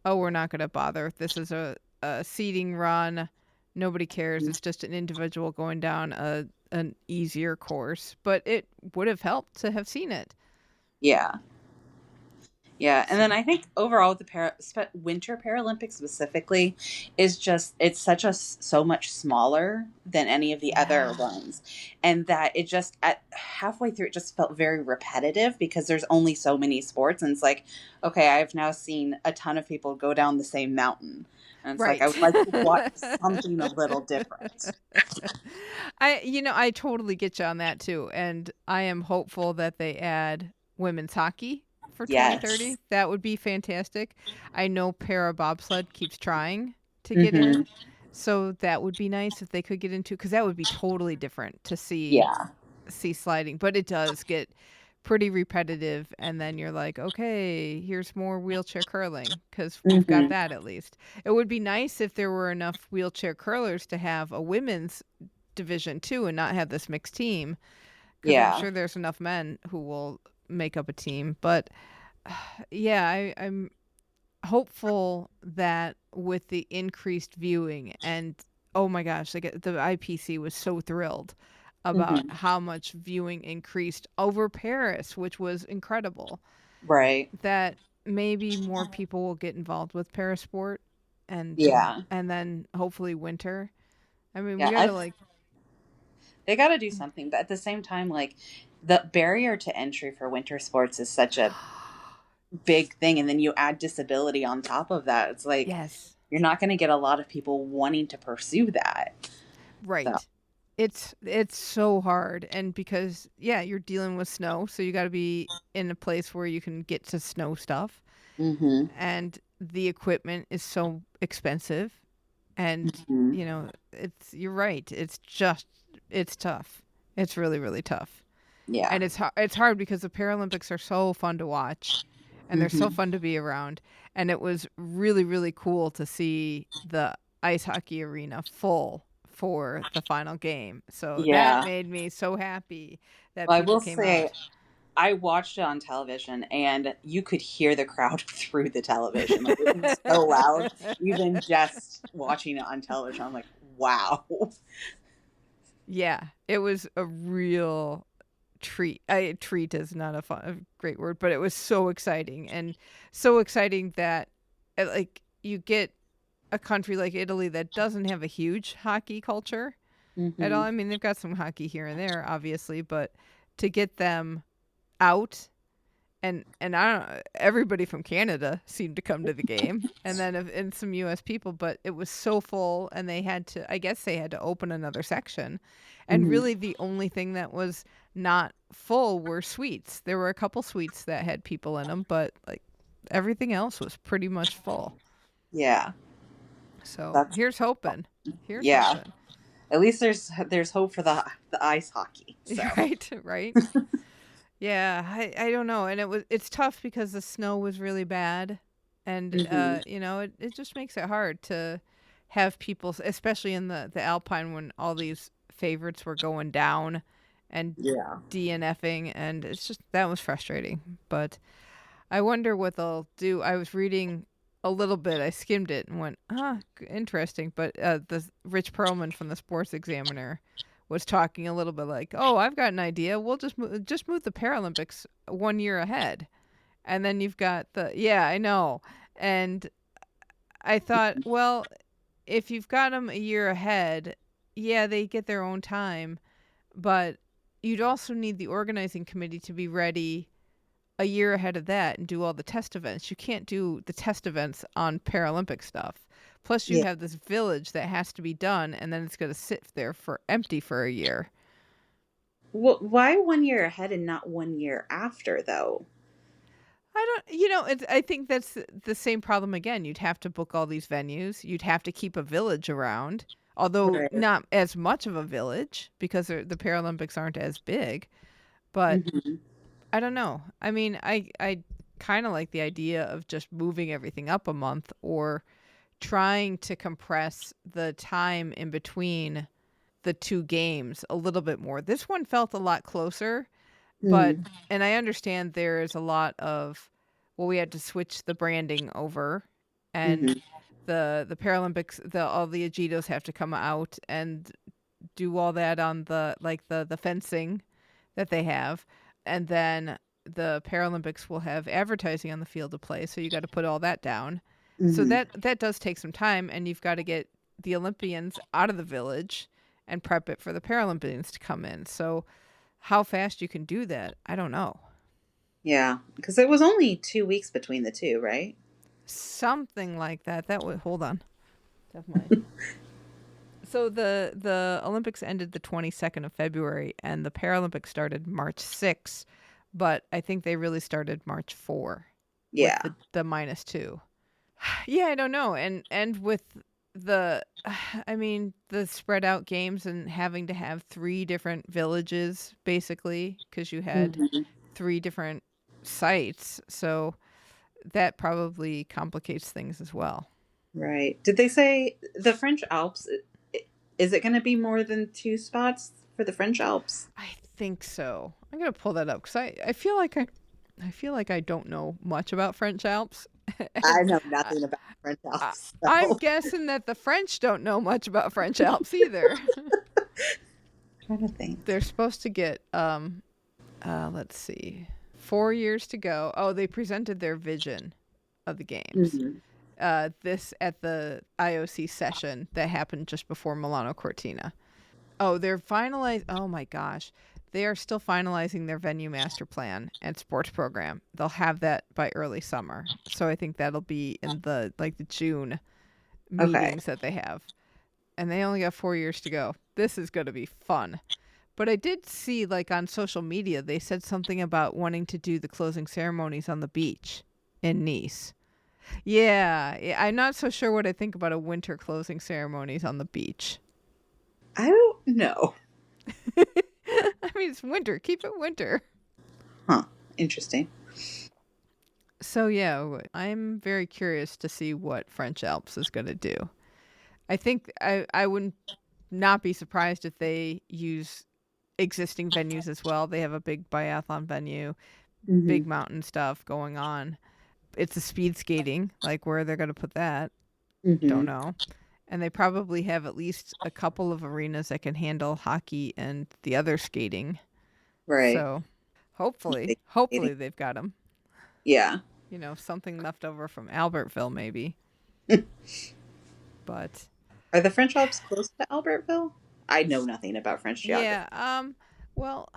oh, we're not going to bother. This is a seeding run. Nobody cares. It's just an individual going down an easier course. But it would have helped to have seen it. Yeah. Yeah, and then I think overall with the Winter Paralympics specifically is just it's so much smaller than any of the other ones, and that it just at halfway through it just felt very repetitive because there's only so many sports, and it's like, okay, I've now seen a ton of people go down the same mountain, and it's like I would like to watch something a little different. I totally get you on that too, and I am hopeful that they add women's hockey for 2030. That would be fantastic. I know para bobsled keeps trying to get in, so that would be nice if they could get into, because that would be totally different to see sliding. But it does get pretty repetitive, and then you're like, okay, here's more wheelchair curling because we've got that at least. It would be nice if there were enough wheelchair curlers to have a women's division too and not have this mixed team, because I'm sure there's enough men who will make up a team. But I'm hopeful that with the increased viewing, and oh my gosh, like the IPC was so thrilled about how much viewing increased over Paris, which was incredible, right? That maybe more people will get involved with parasport, and then hopefully winter. I mean, we gotta they got to do something, but at the same time, like the barrier to entry for winter sports is such a big thing, and then you add disability on top of that. It's like you're not going to get a lot of people wanting to pursue that, right? So. It's so hard, and because you're dealing with snow, so you got to be in a place where you can get to snow stuff, and the equipment is so expensive, and you're right. It's tough. It's really, really tough. Yeah. And it's hard because the Paralympics are so fun to watch, and they're so fun to be around. And it was really, really cool to see the ice hockey arena full for the final game. So that made me so happy that people came out. I watched it on television, and you could hear the crowd through the television. Like, it was so loud, even just watching it on television. I'm like, wow. Yeah, it was a real treat. Treat is not a great word, but it was so exciting, and so exciting that like you get a country like Italy that doesn't have a huge hockey culture at all. I mean, they've got some hockey here and there, obviously, but to get them out, and I don't know, everybody from Canada seemed to come to the game, and then and some U.S. people, but it was so full, and they had to open another section, and really the only thing that was not full were suites. There were a couple suites that had people in them, but like everything else was pretty much full. Yeah. So here's hoping. Hoping. At least there's hope for the ice hockey. So. Right. Yeah, I don't know, and it's tough because the snow was really bad, and it just makes it hard to have people, especially in the Alpine, when all these favorites were going down and DNFing, and it's just, that was frustrating. But I wonder what they'll do. I was reading a little bit, I skimmed it and went, interesting. But the Rich Perlman from the Sports Examiner was talking a little bit like, I've got an idea. We'll just move the Paralympics 1 year ahead. And then you've got I know. And I thought, well, if you've got them a year ahead, they get their own time. But you'd also need the organizing committee to be ready a year ahead of that and do all the test events. You can't do the test events on Paralympic stuff. Plus, you have this village that has to be done, and then it's going to sit there empty for a year. Well, why 1 year ahead and not 1 year after, though? I think that's the same problem again. You'd have to book all these venues. You'd have to keep a village around, although not as much of a village because the Paralympics aren't as big. But I don't know. I mean, I kind of like the idea of just moving everything up a month, or trying to compress the time in between the two games a little bit more. This one felt a lot closer, but and I understand there is a lot of, we had to switch the branding over, and the Paralympics, all the Agitos have to come out and do all that on the fencing that they have, and then the Paralympics will have advertising on the field of play, so you got to put all that down. So that does take some time, and you've got to get the Olympians out of the village and prep it for the Paralympians to come in. So how fast you can do that, I don't know. Yeah, because it was only 2 weeks between the two, right? Something like that. That would, hold on. Definitely. So the Olympics ended the 22nd of February, and the Paralympics started March 6th, but I think they really started March 4. Yeah. With the -2. Yeah, I don't know. And with the spread out games and having to have 3 different villages, basically, because you had 3 different sites. So that probably complicates things as well. Right. Did they say the French Alps, is it going to be more than 2 spots for the French Alps? I think so. I'm going to pull that up because I feel like I don't know much about French Alps. I know nothing about French Alps. So. I'm guessing that the French don't know much about French Alps either. Trying to think. They're supposed to get let's see, 4 years to go. Oh, they presented their vision of the games. This at the IOC session that happened just before Milano Cortina. Oh, they're finalized. Oh my gosh. They are still finalizing their venue master plan and sports program. They'll have that by early summer. So I think that'll be in the June meetings that they have. And they only got 4 years to go. This is going to be fun. But I did see on social media, they said something about wanting to do the closing ceremonies on the beach in Nice. Yeah, I'm not so sure what I think about a winter closing ceremonies on the beach. I don't know. I mean, it's winter. Keep it winter. Huh. Interesting. So, yeah, I'm very curious to see what French Alps is going to do. I think I wouldn't not be surprised if they use existing venues as well. They have a big biathlon venue, big mountain stuff going on. It's a speed skating, where they're going to put that. Don't know. And they probably have at least a couple of arenas that can handle hockey and the other skating. Right. So hopefully they've got them. Yeah. Something left over from Albertville, maybe. But are the French Alps close to Albertville? I know nothing about French geography. Yeah. Well,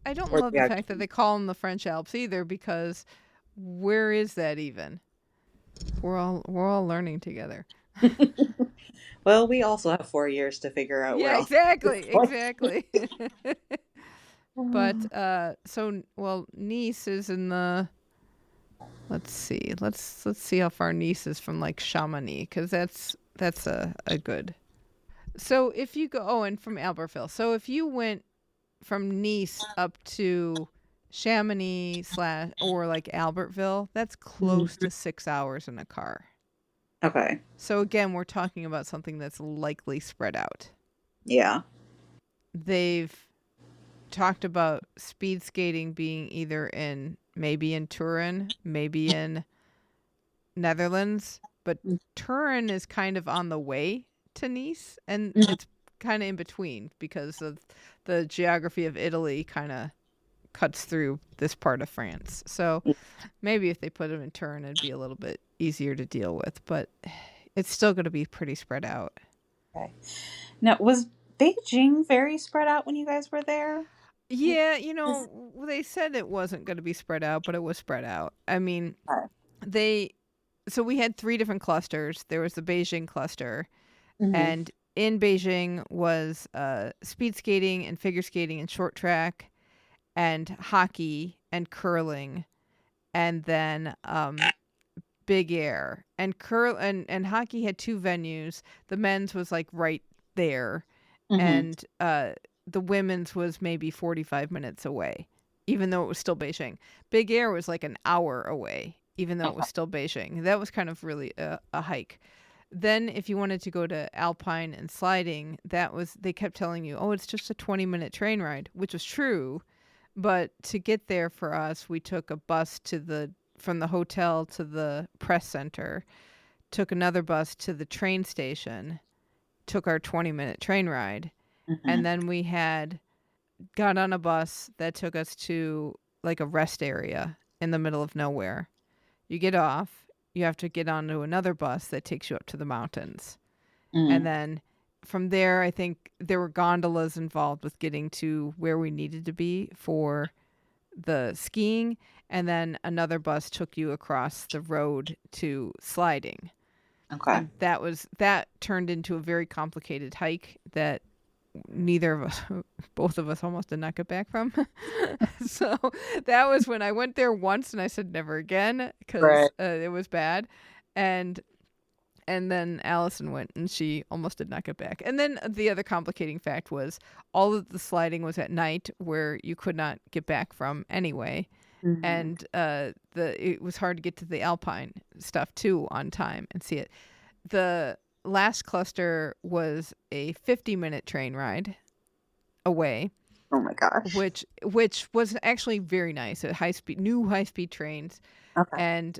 I don't love the fact that they call them the French Alps either, because where is that even? We're all learning together. Well, we also have 4 years to figure out where. Yeah, exactly. But Nice is in the. Let's see. Let's see how far Nice is from Chamonix, because that's a good. So if you go, and from Albertville. So if you went from Nice up to Chamonix or Albertville, that's close to 6 hours in a car. Okay. So again, we're talking about something that's likely spread out. Yeah. They've talked about speed skating being either maybe in Turin, maybe in Netherlands, but Turin is kind of on the way to Nice, and it's kind of in between because of the geography of Italy kind of cuts through this part of France. So maybe if they put them in Turin, it'd be a little bit easier to deal with, but it's still going to be pretty spread out. Okay. Now, was Beijing very spread out when you guys were there? Yeah, they said it wasn't going to be spread out, but it was spread out. I mean, so we had 3 different clusters. There was the Beijing cluster, and in Beijing was speed skating and figure skating and short track and hockey and curling, and then big air. And and hockey had 2 venues. The men's was right there, and the women's was maybe 45 minutes away, even though it was still Beijing. Big air was an hour away, even though it was still Beijing. That was kind of really a hike. Then if you wanted to go to alpine and sliding, they kept telling you, oh, it's just a 20-minute train ride, which was true. But to get there for us, we took a bus from the hotel to the press center, took another bus to the train station, took our 20-minute train ride, and then we got on a bus that took us to like a rest area in the middle of nowhere. You get off, you have to get onto another bus that takes you up to the mountains. And then from there, I think there were gondolas involved with getting to where we needed to be for the skiing. And then another bus took you across the road to sliding. Okay. And that turned into a very complicated hike that neither of us, both of us almost did not get back from. So that was when I went there once and I said never again because it was bad. And then Alison went and she almost did not get back. And then the other complicating fact was all of the sliding was at night where you could not get back from anyway. And it was hard to get to the alpine stuff too on time and see it. The last cluster was a 50-minute train ride away. Oh my gosh. Which was actually very nice. New high speed trains. Okay. And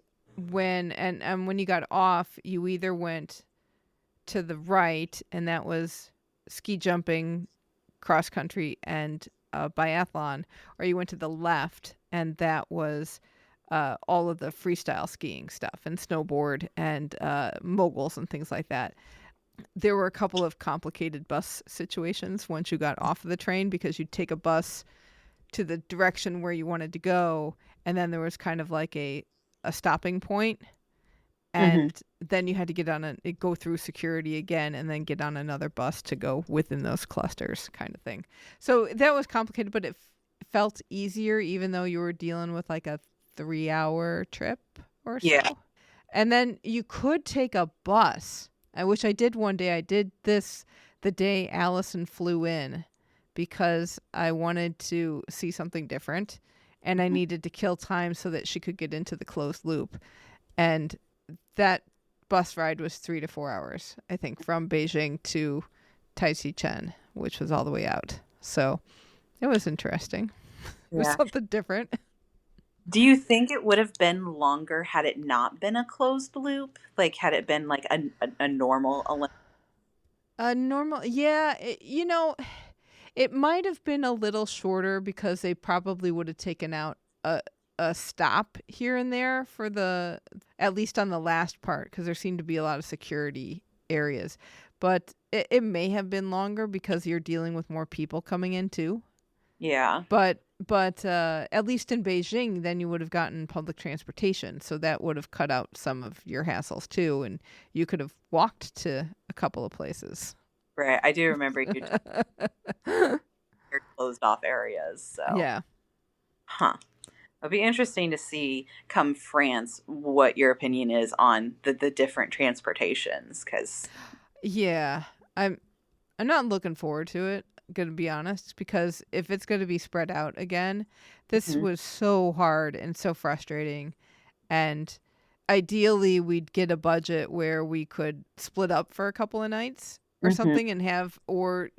when you got off, you either went to the right, and that was ski jumping, cross country, and biathlon, or you went to the left, and that was all of the freestyle skiing stuff and snowboard and moguls and things like that. There were a couple of complicated bus situations once you got off of the train because you'd take a bus to the direction where you wanted to go, and then there was kind of like a stopping point, and then you had to go through security again and then get on another bus to go within those clusters kind of thing. So that was complicated, but it felt easier even though you were dealing with like a 3-hour trip or so. Yeah. And then you could take a bus, which I did one day. I did this the day Alison flew in because I wanted to see something different. And I needed to kill time so that she could get into the closed loop. And that bus ride was 3 to 4 hours, I think, from Beijing to Taizicheng, which was all the way out. So it was interesting. It was something different. Do you think it would have been longer had it not been a closed loop? Like, had it been like a normal Olympic? A normal, yeah. It might have been a little shorter because they probably would have taken out a stop here and there for at least on the last part, because there seemed to be a lot of security areas. But it may have been longer because you're dealing with more people coming in too. Yeah. But at least in Beijing, then you would have gotten public transportation. So that would have cut out some of your hassles too. And you could have walked to a couple of places. Right. I do remember you your closed off areas. So yeah. Huh. It'll be interesting to see come France what your opinion is on the different transportations, because I'm not looking forward to it, gonna be honest, because if it's gonna be spread out again, this was so hard and so frustrating, and ideally we'd get a budget where we could split up for a couple of nights or something and have, or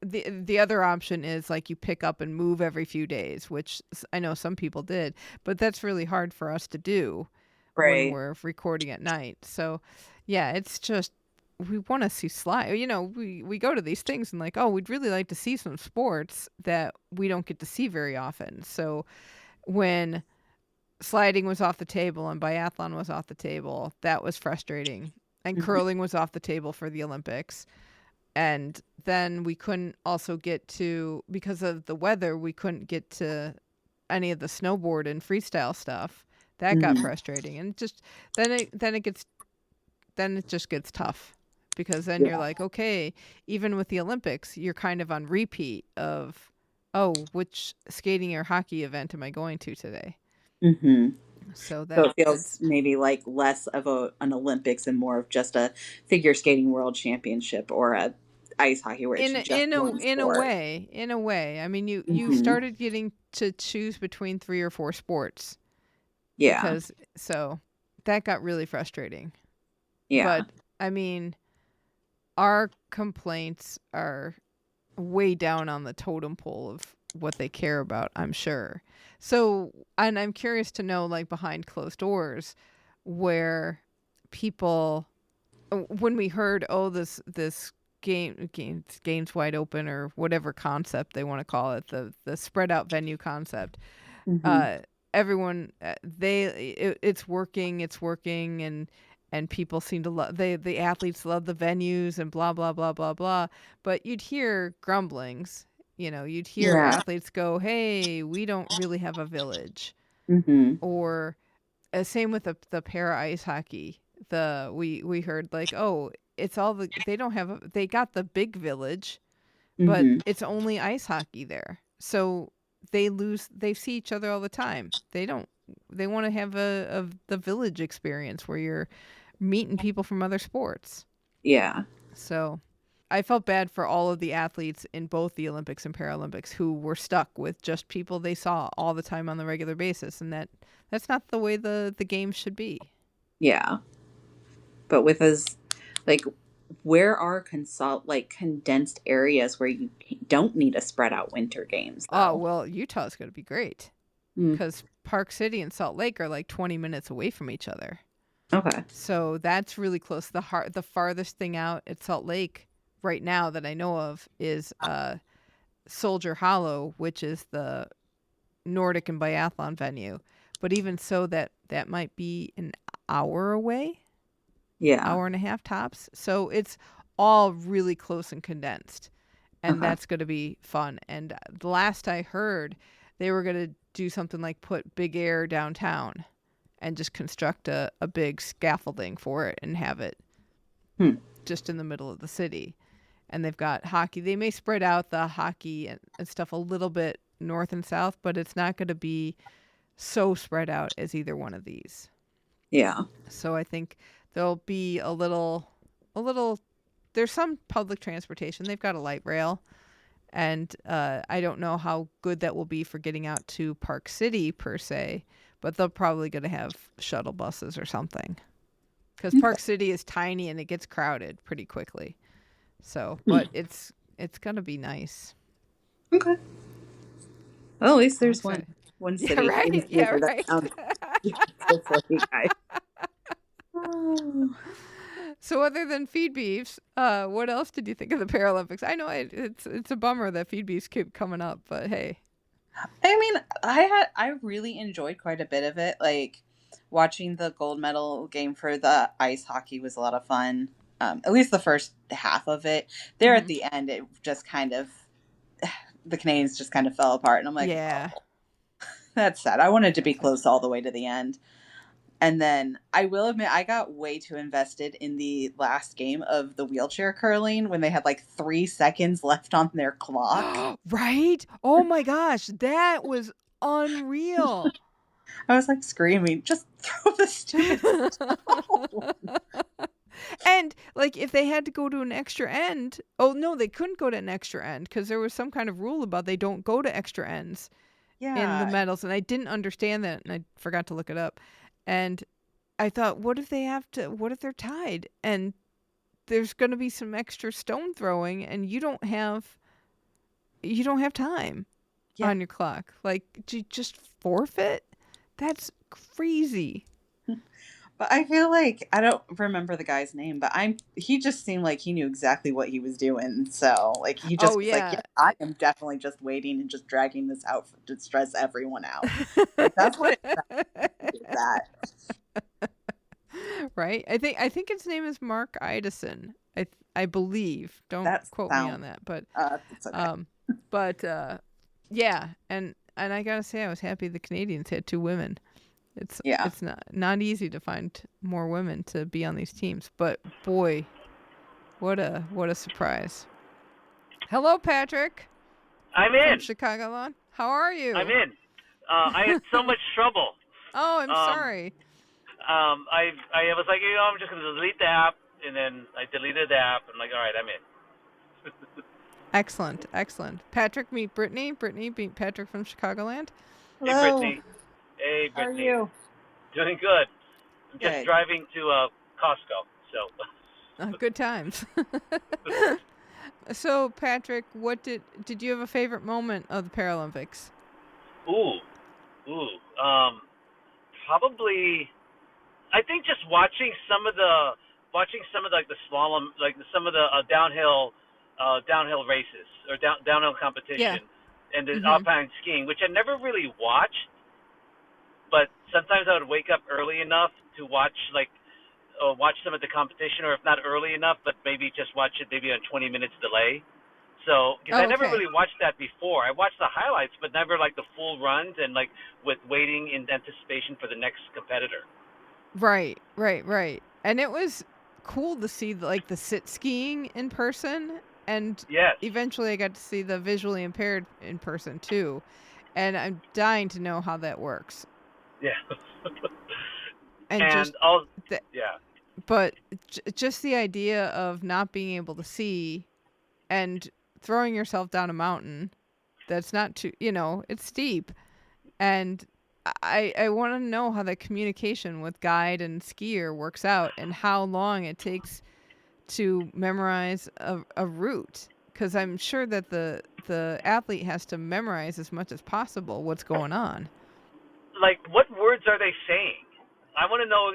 the other option is like you pick up and move every few days, which I know some people did, but that's really hard for us to do when we're recording at night. So yeah, it's just, we want to see slide. We go to these things and like, oh, we'd really like to see some sports that we don't get to see very often. So when sliding was off the table and biathlon was off the table, that was frustrating. And curling was off the table for the Olympics. And then we couldn't also get to, because of the weather, we couldn't get to any of the snowboard and freestyle stuff. That got frustrating. And just then it just gets tough, because then you're like, okay, even with the Olympics, you're kind of on repeat of, oh, which skating or hockey event am I going to today? So it feels maybe like less of an Olympics and more of just a figure skating world championship or a ice hockey where it's just in a way. I mean, you started getting to choose between 3 or 4 sports. Yeah. So that got really frustrating. Yeah. But I mean, our complaints are way down on the totem pole of what they care about, I'm sure. So, and I'm curious to know, like, behind closed doors, where people, when we heard, oh, this game's wide open, or whatever concept they want to call it, the spread out venue concept, Everyone, it's working, and people seem to love, the athletes love the venues and blah, blah, blah, blah, blah. But you'd hear grumblings, you'd hear athletes go, hey, we don't really have a village. Or same with the para ice hockey. We heard like, oh, it's all they got the big village, but it's only ice hockey there. So they see each other all the time. They want to have the village experience where you're meeting people from other sports. Yeah. So I felt bad for all of the athletes in both the Olympics and Paralympics who were stuck with just people they saw all the time on the regular basis. And that's not the way the games should be. Yeah. But with where are condensed areas where you don't need to spread out winter games? Though? Oh, well, Utah's going to be great because Park City and Salt Lake are like 20 minutes away from each other. Okay. So that's really close. The farthest thing out at Salt Lake right now that I know of is Soldier Hollow, which is the Nordic and biathlon venue. But even so, that might be an hour away. Yeah. Hour and a half tops. So it's all really close and condensed. And that's going to be fun. And the last I heard, they were going to do something like put Big Air downtown and just construct a big scaffolding for it and have it just in the middle of the city. And they've got hockey. They may spread out the hockey and stuff a little bit north and south, but it's not going to be so spread out as either one of these. Yeah. So I think there'll be a little, there's some public transportation. They've got a light rail. And I don't know how good that will be for getting out to Park City per se, but they're probably going to have shuttle buses or something. Because Park City is tiny and it gets crowded pretty quickly. So, but it's going to be nice. Okay. Well, at least there's one city. Yeah, right. Yeah, right. So other than feed beefs, what else did you think of the Paralympics? I know it's a bummer that feed beefs keep coming up, but hey. I mean, I really enjoyed quite a bit of it. Like watching the gold medal game for the ice hockey was a lot of fun. At least the first half of it. There at the end, it just kind of, the Canadians just kind of fell apart. And I'm like, yeah, oh, that's sad. I wanted to be close all the way to the end. And then I will admit, I got way too invested in the last game of the wheelchair curling when they had like 3 seconds left on their clock. Right? Oh my gosh, that was unreal. I was like screaming, just throw the stupid stone. And like if they had to go to an extra end, oh no, they couldn't go to an extra end because there was some kind of rule about they don't go to extra ends in the medals. And I didn't understand that, and I forgot to look it up. And I thought, what if they're tied and there's going to be some extra stone throwing and you don't have time on your clock? Like, do you just forfeit? That's crazy. But I feel like, I don't remember the guy's name, but he just seemed like he knew exactly what he was doing. So like he just was like, yeah, I am definitely just waiting and just dragging this out to stress everyone out. Like, that's what that. Right. I think his name is Mark Idison. I believe. Don't quote me on that. But it's okay. Yeah, and I gotta say I was happy the Canadians had 2 women. It's not easy to find more women to be on these teams, but boy, what a surprise. Hello, Patrick. I'm in. From Chicagoland. How are you? I'm in. I had so much trouble. Oh, I'm sorry. I was like, I'm just going to delete the app, and then I deleted the app. I'm like, all right, I'm in. Excellent. Patrick, meet Brittany. Brittany, meet Patrick from Chicagoland. Hello. Hey, Brittany. Hey, Brittany. How are you? Doing good. I'm just driving to Costco, so. Good times. So, Patrick, what did you have a favorite moment of the Paralympics? Probably, I think just watching some of the like the slalom, like some of the downhill races or downhill competition, and the alpine skiing, which I never really watched. but sometimes I would wake up early enough to watch watch some of the competition, or if not early enough, but maybe just watch it maybe on 20 minutes delay. So, because I never really watched that before. I watched the highlights, but never like the full runs and like with waiting in anticipation for the next competitor. Right. And it was cool to see like the sit skiing in person, and eventually I got to see the visually impaired in person too. And I'm dying to know how that works. Yeah. But just the idea of not being able to see and throwing yourself down a mountain that's not too, it's steep. And I want to know how the communication with guide and skier works out, and how long it takes to memorize a route. Because I'm sure that the athlete has to memorize as much as possible what's going on. Like, what words are they saying? I want to know,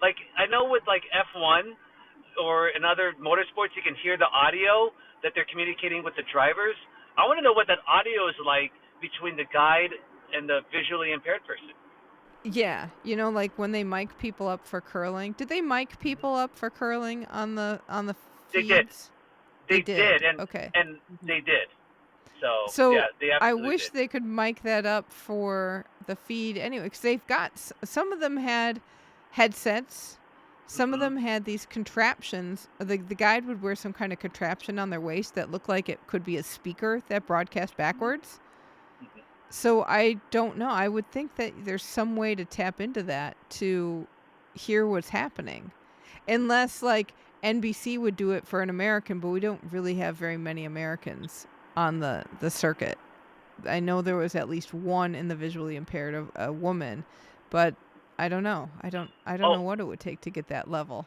I know with like F1 or in other motorsports, you can hear the audio that they're communicating with the drivers. I want to know what that audio is like between the guide and the visually impaired person. Yeah, like when they mic people up for curling. Did they mic people up for curling on the feeds? They did. And they did. So yeah, they I wish they could mic that up for the feed anyway, because they've got, some of them had headsets, some of them had these contraptions. The guide would wear some kind of contraption on their waist that looked like it could be a speaker that broadcast backwards. So I don't know. I would think that there's some way to tap into that to hear what's happening. Unless like NBC would do it for an American, but we don't really have very many Americans on the circuit. I know there was at least one in the visually impaired, a woman, but I don't know. I don't know what it would take to get that level.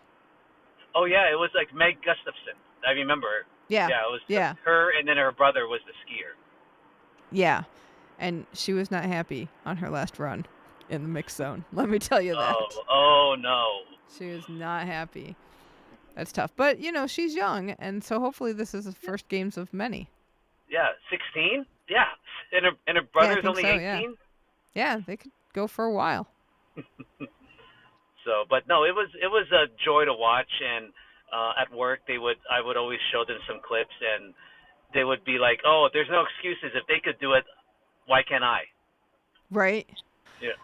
Oh yeah, it was like Meg Gustafson. I remember her. Yeah. Yeah, it was her, and then her brother was the skier. Yeah. And she was not happy on her last run in the mixed zone. Let me tell you that. Oh no. She was not happy. That's tough. But, she's young, and so hopefully this is the first games of many. Yeah, 16? Yeah. And her brother's only 18? Yeah, they could go for a while. So, but no, it was a joy to watch, and at work I would always show them some clips, and they would be like, "Oh, there's no excuses. If they could do it, why can't I?" Right. Yeah.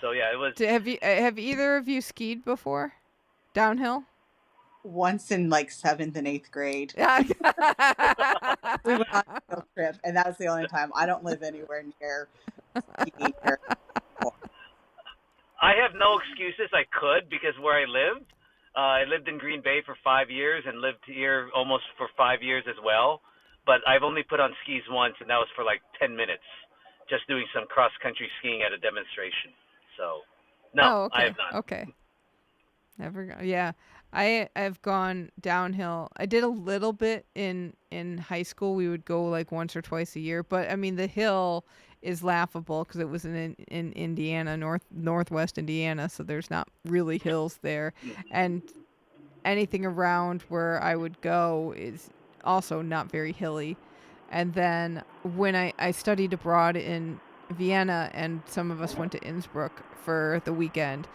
So yeah, it was. Have either of you skied before? Downhill? Once in like 7th and 8th grade. We went on a field trip, and that was the only time. I don't live anywhere near skiing. I have no excuses. I could, because where I lived in Green Bay for 5 years and lived here almost for 5 years as well. But I've only put on skis once, and that was for like 10 minutes, just doing some cross-country skiing at a demonstration. So, no, I have not. Okay. Never go. Yeah. I've gone downhill. I did a little bit in high school. We would go like once or twice a year. But, I mean, the hill is laughable because it was in Indiana, northwest Indiana, so there's not really hills there. And anything around where I would go is also not very hilly. And then when I studied abroad in Vienna, and some of us went to Innsbruck for the weekend,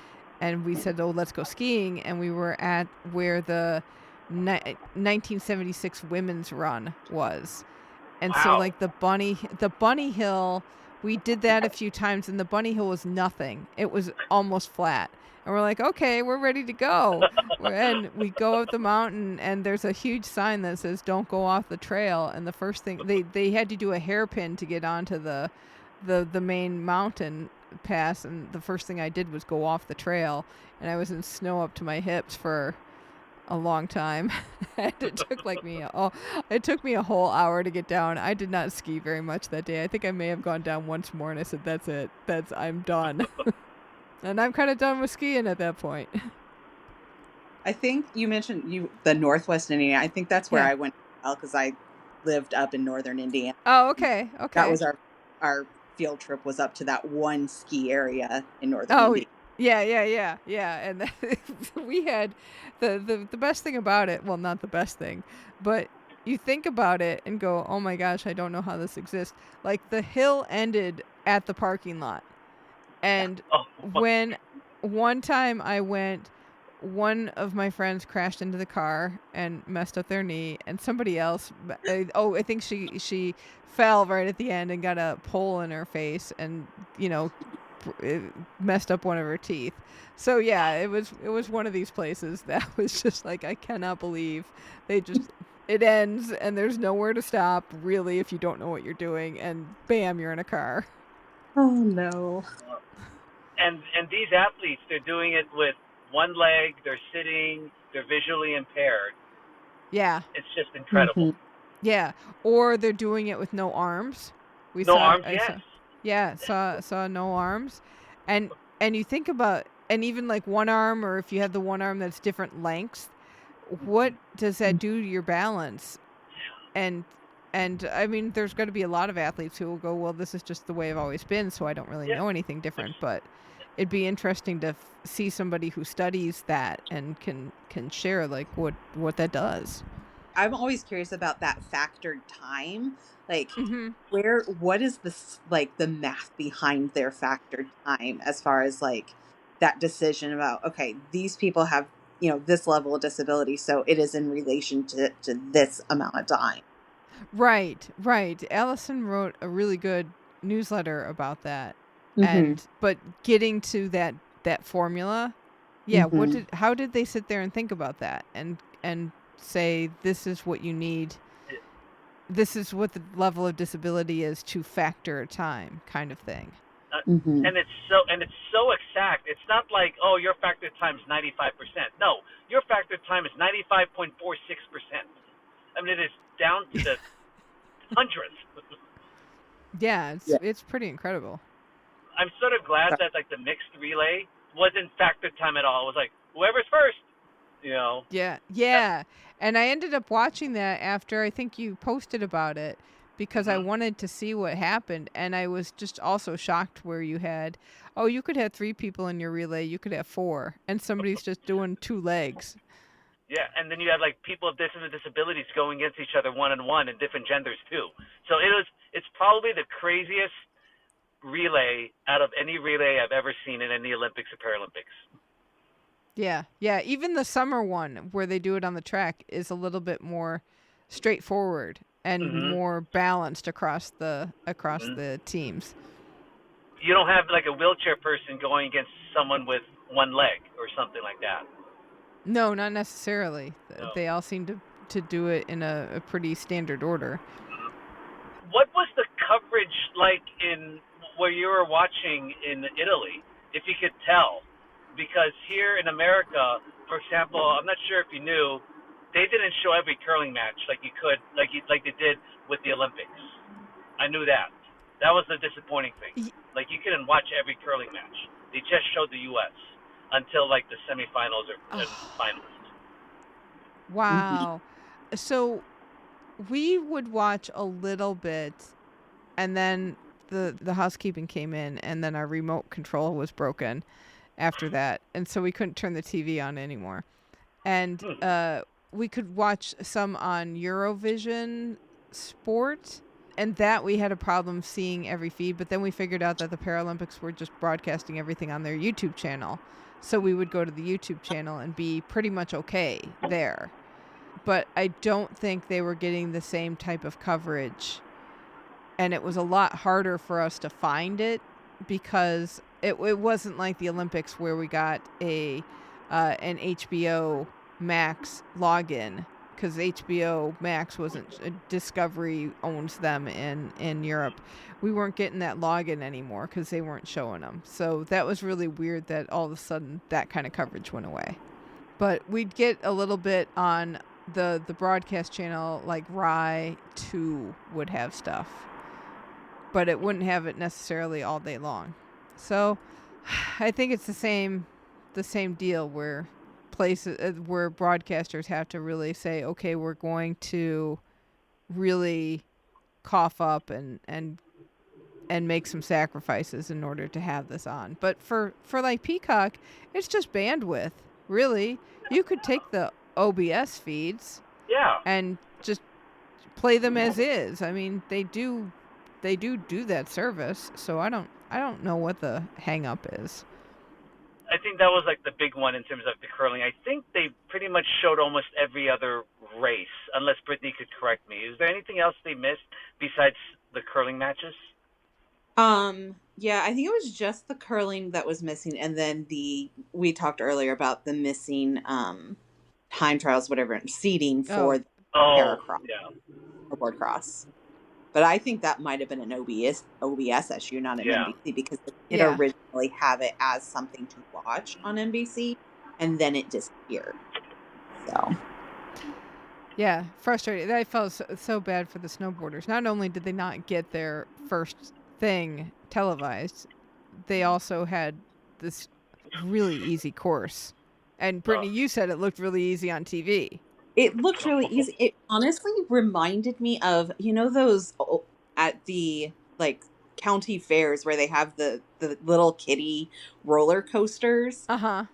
and we said, let's go skiing, and we were at where the 1976 women's run was. And so like the bunny hill, we did that a few times, and the bunny hill was nothing. It was almost flat. And we're like, okay, we're ready to go. And we go up the mountain, and there's a huge sign that says, don't go off the trail. And the first thing, they had to do a hairpin to get onto the main mountain pass. And the first thing I did was go off the trail. And I was in snow up to my hips for a long time. And it took me a whole hour to get down. I did not ski very much that day. I think I may have gone down once more, and I said, that's it. I'm done. And I'm kind of done with skiing at that point. I think you mentioned the Northwest Indiana. I think that's where I went because I lived up in northern Indiana. Oh, okay. That was our field trip, was up to that one ski area in northern Indiana. Yeah. And we had the best thing about it. Well, not the best thing, but you think about it and go, oh my gosh, I don't know how this exists. Like the hill ended at the parking lot. And when one time I went, one of my friends crashed into the car and messed up their knee, and somebody else, I think she fell right at the end and got a pole in her face and, it messed up one of her teeth. So yeah, it was one of these places that was just like, I cannot believe it ends and there's nowhere to stop really if you don't know what you're doing, and bam, you're in a car. Oh no. And these athletes, they're doing it with one leg, they're sitting, they're visually impaired. Yeah. It's just incredible. Mm-hmm. Yeah. Or they're doing it with no arms. Saw no arms. And you think about, and even like one arm, or if you have the one arm that's different lengths, what does that do to your balance? And I mean, there's going to be a lot of athletes who will go, well, this is just the way I've always been, so I don't really know anything different. But it'd be interesting to see somebody who studies that and can share like what that does. I'm always curious about that factored time. Like, what is this, like, the math behind their factored time as far as like that decision about, okay, these people have, this level of disability, so it is in relation to this amount of time. Right. Alison wrote a really good newsletter about that. But getting to that formula, how did they sit there and think about that and say, this is what you need, this is what the level of disability is to factor time, kind of thing. And it's so exact. It's not like, oh, your factor time is 95%. No, your factor time is 95.46%. I mean, it is down to the hundredth. Yeah, it's pretty incredible. I'm sort of glad that like the mixed relay wasn't factor time at all. It was like whoever's first, Yeah. And I ended up watching that after I think you posted about it, because I wanted to see what happened, and I was just also shocked where you could have 3 people in your relay, you could have 4, and somebody's just doing 2 legs. Yeah, and then you had like people of different disabilities going against each other one-on-one, and different genders too. So it's probably the craziest relay out of any relay I've ever seen in any Olympics or Paralympics. Yeah. Even the summer one where they do it on the track is a little bit more straightforward and more balanced across the teams. You don't have like a wheelchair person going against someone with one leg or something like that. No, not necessarily. No. They all seem to do it in a pretty standard order. What was the coverage like in where you were watching in Italy, if you could tell? Because here in America, for example, I'm not sure if you knew, they didn't show every curling match like they did with the Olympics. I knew that. That was the disappointing thing. Like, you couldn't watch every curling match. They just showed the U.S. until like the semifinals or finals. Wow. So we would watch a little bit, and then the housekeeping came in, and then our remote control was broken after that, and so we couldn't turn the TV on anymore. And we could watch some on Eurovision Sport, and that we had a problem seeing every feed, but then we figured out that the Paralympics were just broadcasting everything on their YouTube channel. So we would go to the YouTube channel and be pretty much okay there. But I don't think they were getting the same type of coverage. And it was a lot harder for us to find it because it wasn't like the Olympics where we got an HBO Max login, because HBO Max wasn't, Discovery owns them in Europe. We weren't getting that login anymore because they weren't showing them. So that was really weird that all of a sudden that kind of coverage went away. But we'd get a little bit on the broadcast channel, like Rai 2 would have stuff, but it wouldn't have it necessarily all day long. So I think it's the same deal where places where broadcasters have to really say, okay, we're going to really cough up and make some sacrifices in order to have this on. But for like Peacock, it's just bandwidth, really. You could take the OBS feeds and just play them as is. I mean, they do that service, so I I don't know what the hang up is. I think that was like the big one in terms of the curling. I think they pretty much showed almost every other race, unless Brittany could correct me. Is there anything else they missed besides the curling matches? Yeah, I think it was just the curling that was missing, and then we talked earlier about the missing time trials, whatever, seating for the paracross or board cross. But I think that might have been an OBS issue, not an NBC, because they did originally have it as something to watch on NBC, and then it disappeared. So. Yeah, frustrating. I felt so bad for the snowboarders. Not only did they not get their first thing televised, they also had this really easy course. And Brittany, you said it looked really easy on TV. It looked really easy. It honestly reminded me of, those at the county fairs where they have the little kiddie roller coasters. Uh-huh.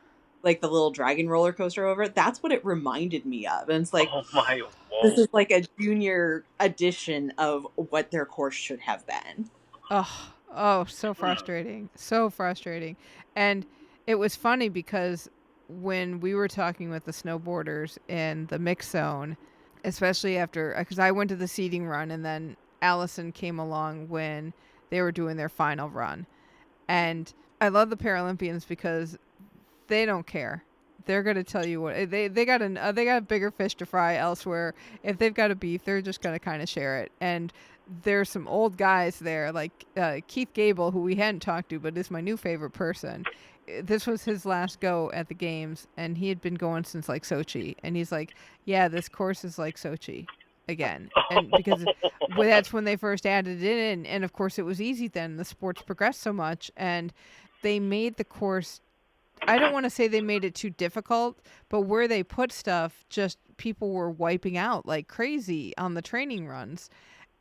Like the little dragon roller coaster over it. That's what it reminded me of. And it's like, oh my, whoa. This is like a junior edition of what their course should have been. Oh, so frustrating. So frustrating. And it was funny because when we were talking with the snowboarders in the mix zone, especially because I went to the seating run and then Alison came along when they were doing their final run. And I love the Paralympians because they don't care. They're going to tell you what they got bigger fish to fry elsewhere. If they've got a beef, they're just going to kind of share it. And there's some old guys there, like Keith Gable, who we hadn't talked to, but is my new favorite person. This was his last go at the games, and he had been going since like Sochi. And he's like, yeah, this course is like Sochi again. And because that's when they first added it in. And of course it was easy then. The sports progressed so much, and they made the course, I don't want to say they made it too difficult, but where they put stuff, just people were wiping out like crazy on the training runs.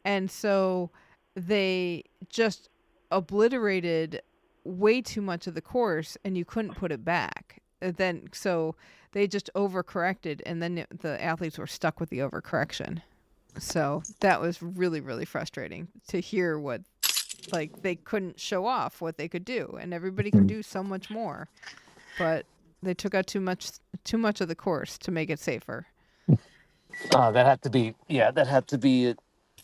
And so they just obliterated way too much of the course, and you couldn't put it back. So they just overcorrected, and then the athletes were stuck with the overcorrection. So that was really, really frustrating to hear what, like, they couldn't show off what they could do, and everybody could do so much more. But they took out too much of the course to make it safer. That had to be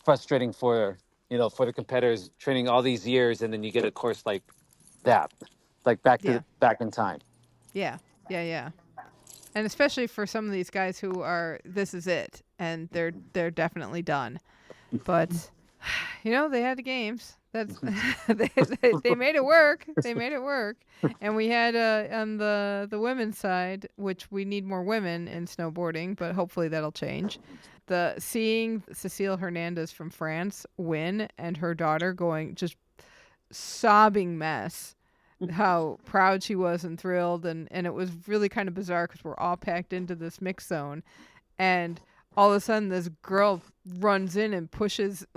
frustrating for the competitors training all these years, and then you get a course like that, like back in time. Yeah. And especially for some of these guys who are, this is it, and they're definitely done. But they had the games. That's they made it work. They made it work. And we had on the women's side, which we need more women in snowboarding, but hopefully that'll change. Seeing Cecile Hernandez from France win and her daughter going just sobbing mess, how proud she was and thrilled, and it was really kind of bizarre because we're all packed into this mix zone, and all of a sudden this girl runs in and pushes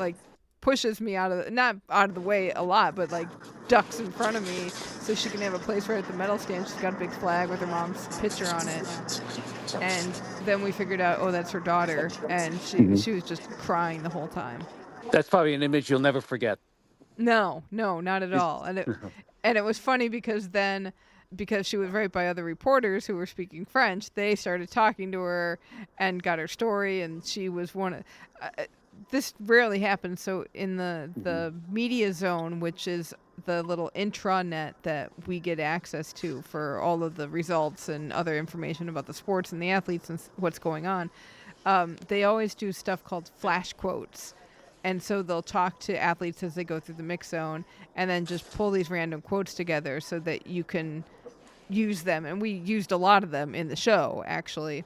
me not out of the way a lot, but like ducks in front of me so she can have a place right at the medal stand. She's got a big flag with her mom's picture on it. And then we figured out, that's her daughter, and she was just crying the whole time. That's probably an image you'll never forget. No, not at all. And it was funny because she was right by other reporters who were speaking French, they started talking to her and got her story, and she was one of this rarely happens. So in the media zone, which is the little intranet that we get access to for all of the results and other information about the sports and the athletes and what's going on, they always do stuff called flash quotes. And so they'll talk to athletes as they go through the mix zone and then just pull these random quotes together so that you can use them. And we used a lot of them in the show, actually.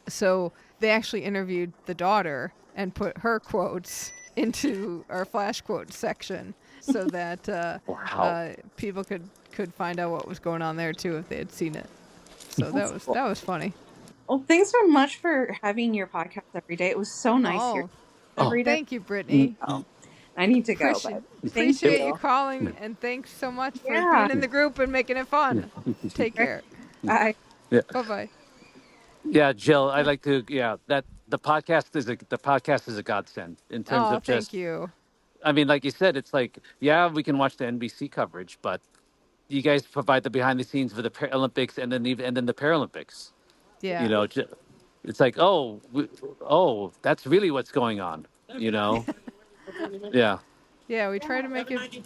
So they actually interviewed the daughter and put her quotes into our flash quotes section so that people could find out what was going on there too if they had seen it. So that was funny. Well, thanks so much for having your podcast every day. It was so nice here every day. Thank you, Brittany. I need to go. Appreciate you calling, and thanks so much for being in the group and making it fun. Take care. Bye. Yeah. Bye-bye. Yeah, Jill, I'd like to. Yeah, that the podcast is a godsend in terms of just. Thank you. I mean, like you said, it's like, yeah, we can watch the NBC coverage, but you guys provide the behind the scenes for the Olympics and then the Paralympics. Yeah. You know, it's like, that's really what's going on. You know. Yeah. Yeah, we try to make it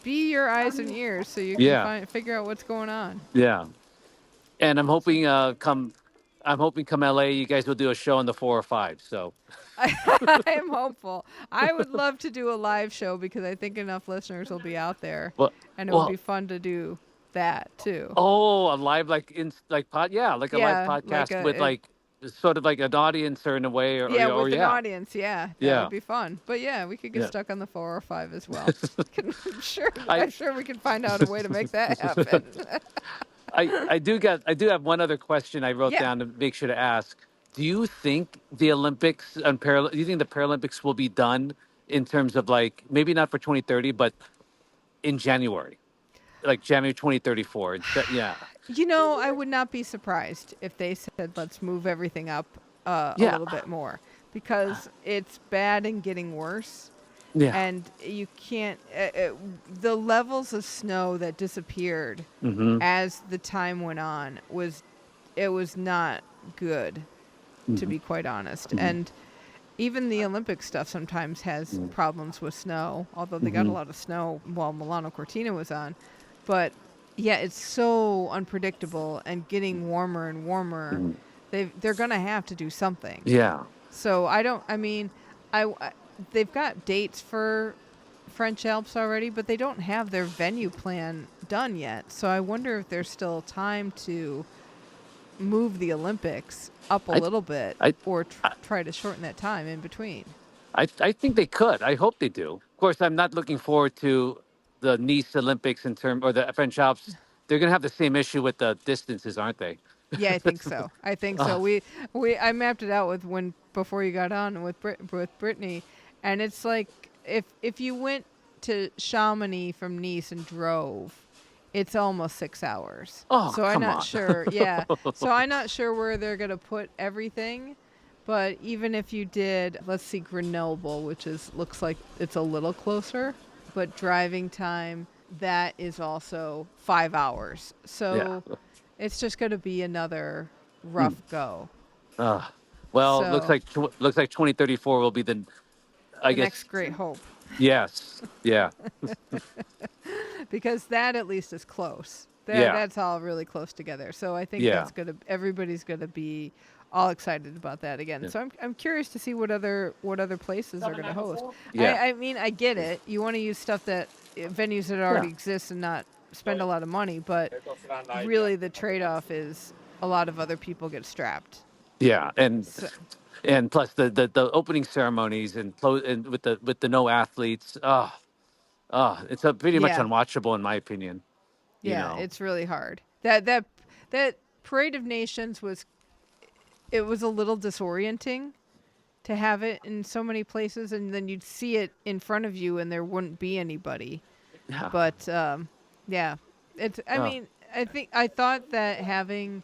be your eyes and ears so you can figure out what's going on. Yeah. And I'm hoping come LA, you guys will do a show on the 405. So I am hopeful. I would love to do a live show because I think enough listeners will be out there, and it would be fun to do that too. Oh, a live like a live podcast with sort of like an audience or in a way, with an audience. That would be fun. But we could get stuck on the 405 as well. I'm sure we can find out a way to make that happen. I do have one other question I wrote down to make sure to ask. Do you think the Olympics and do you think the Paralympics will be done in terms of like maybe not for 2030, but in January, like January 2034? Yeah. I would not be surprised if they said let's move everything up a little bit more because it's bad and getting worse. Yeah. And you can't, the levels of snow that disappeared as the time went on was not good, to be quite honest. And even the Olympic stuff sometimes has problems with snow, although they got a lot of snow while Milano Cortina was on. But it's so unpredictable and getting warmer and warmer. They're going to have to do something. Yeah. So they've got dates for French Alps already, but they don't have their venue plan done yet. So I wonder if there's still time to move the Olympics up a little bit or try to shorten that time in between. I think they could. I hope they do. Of course, I'm not looking forward to the Nice Olympics or the French Alps. They're going to have the same issue with the distances, aren't they? Yeah, I think so. I mapped it out before you got on with Brittany. And it's like if you went to Chamonix from Nice and drove, it's almost 6 hours. Oh, so I'm not sure. Yeah. So I'm not sure where they're going to put everything. But even if you did, let's see, Grenoble, which looks like it's a little closer, but driving time, that is also 5 hours. So it's just going to be another rough go. Well, looks like 2034 will be the next great hope. Yes. Yeah. Because that at least is close. That's all really close together. So I think everybody's gonna be all excited about that again. Yeah. So I'm curious to see what other places are gonna host. Yeah. I mean, I get it. You want to use stuff venues that already exist and not spend a lot of money, but really the trade-off is a lot of other people get strapped. Yeah, and plus the opening ceremonies and with the no athletes, it's pretty much unwatchable in my opinion. Yeah, it's really hard. That Parade of Nations was a little disorienting to have it in so many places, and then you'd see it in front of you, and there wouldn't be anybody. Yeah. But it's. I mean, I thought that having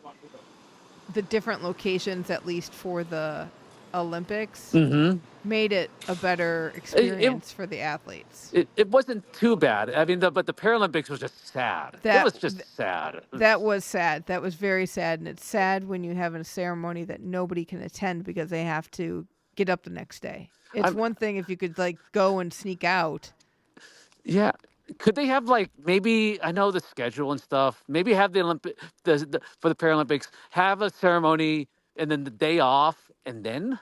the different locations, at least for the Olympics, made it a better experience for the athletes. It wasn't too bad. I mean, but the Paralympics was just sad. It was just sad. That was sad. That was very sad. And it's sad when you have a ceremony that nobody can attend because they have to get up the next day. It's one thing if you could go and sneak out. Yeah. Could they have maybe, I know the schedule and stuff, maybe have the for the Paralympics, have a ceremony and then the day off and then,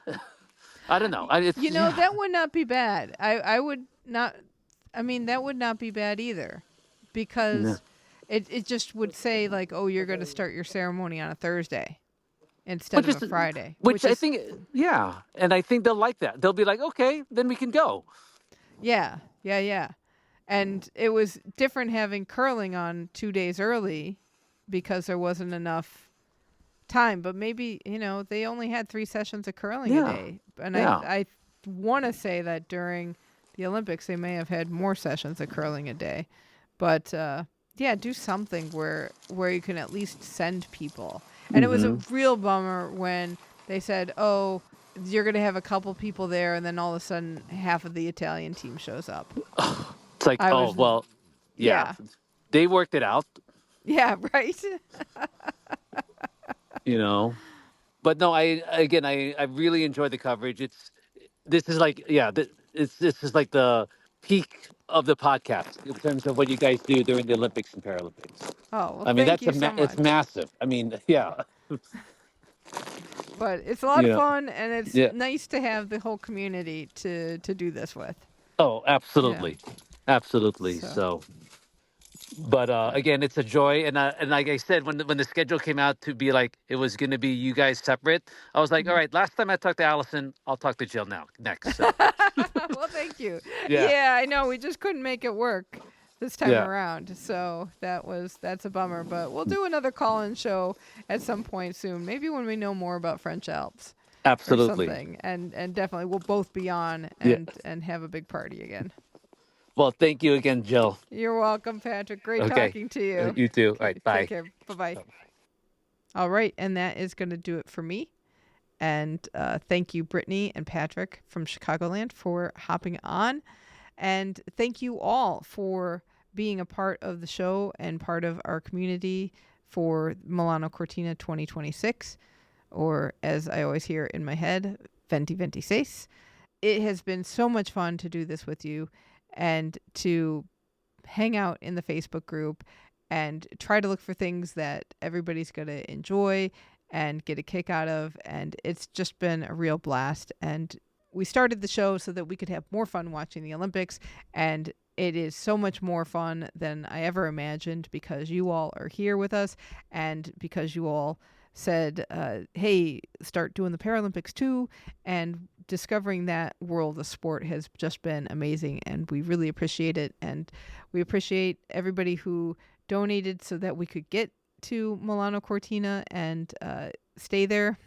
I don't know. That would not be bad. I would not, that would not be bad either because it just would say you're going to start your ceremony on a Thursday instead of a Friday. Which I think, and I think they'll like that. They'll be like, okay, then we can go. Yeah. And it was different having curling on 2 days early because there wasn't enough time. But maybe, they only had 3 sessions of curling a day. And I want to say that during the Olympics, they may have had more sessions of curling a day. But, do something where you can at least send people. And it was a real bummer when they said, you're going to have a couple people there, and then all of a sudden half of the Italian team shows up. It's like, yeah. They worked it out. Yeah, right. But no, I really enjoyed the coverage. This is like the peak of the podcast in terms of what you guys do during the Olympics and Paralympics. Oh, well, thank you so much. It's massive. I mean, yeah. But it's a lot of fun, and it's nice to have the whole community to do this with. Oh, absolutely. Yeah. Absolutely. So. But again, it's a joy, and like I said, when the schedule came out to be like it was going to be you guys separate, I was like, all right, last time I talked to Alison, I'll talk to Jill next. So. Well, thank you. Yeah, I know we just couldn't make it work this time around, so that's a bummer. But we'll do another call-in show at some point soon, maybe when we know more about French Alps. Absolutely. Or something, and definitely we'll both be on and have a big party again. Well, thank you again, Jill. You're welcome, Patrick. Great talking to you. You too. All right, bye. Take care. Bye-bye. All right, and that is going to do it for me. And thank you, Brittany and Patrick from Chicagoland, for hopping on. And thank you all for being a part of the show and part of our community for Milano Cortina 2026, or as I always hear in my head, 2026. It has been so much fun to do this with you, and to hang out in the Facebook group and try to look for things that everybody's going to enjoy and get a kick out of. And it's just been a real blast. And we started the show so that we could have more fun watching the Olympics. And it is so much more fun than I ever imagined, because you all are here with us, and because you all said, hey, start doing the Paralympics too. And discovering that world of sport has just been amazing, and we really appreciate it. And we appreciate everybody who donated so that we could get to Milano Cortina and stay there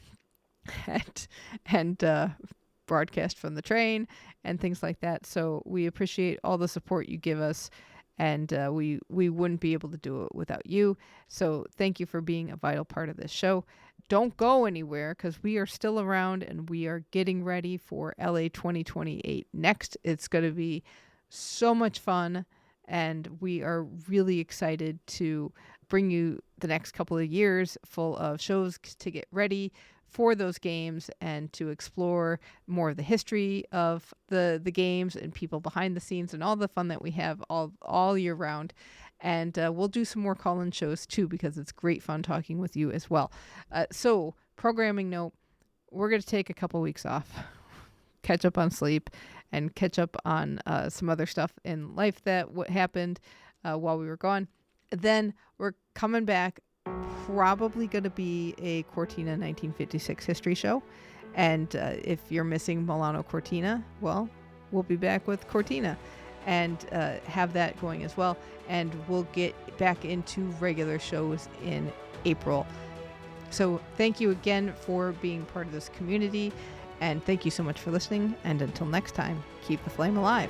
and broadcast from the train and things like that. So we appreciate all the support you give us, and we wouldn't be able to do it without you. So thank you for being a vital part of this show. Don't go anywhere, because we are still around, and we are getting ready for LA 2028 next. It's going to be so much fun, and we are really excited to bring you the next couple of years full of shows to get ready for those games, and to explore more of the history of the games and people behind the scenes and all the fun that we have all year round. And we'll do some more call-in shows too, because it's great fun talking with you as well. So programming note, we're going to take a couple weeks off, catch up on sleep, and catch up on some other stuff in life that happened while we were gone. Then we're coming back, probably going to be a Cortina 1956 history show. And if you're missing Milano Cortina, well, we'll be back with Cortina and have that going as well. And we'll get back into regular shows in April. So thank you again for being part of this community. And thank you so much for listening. And until next time, keep the flame alive.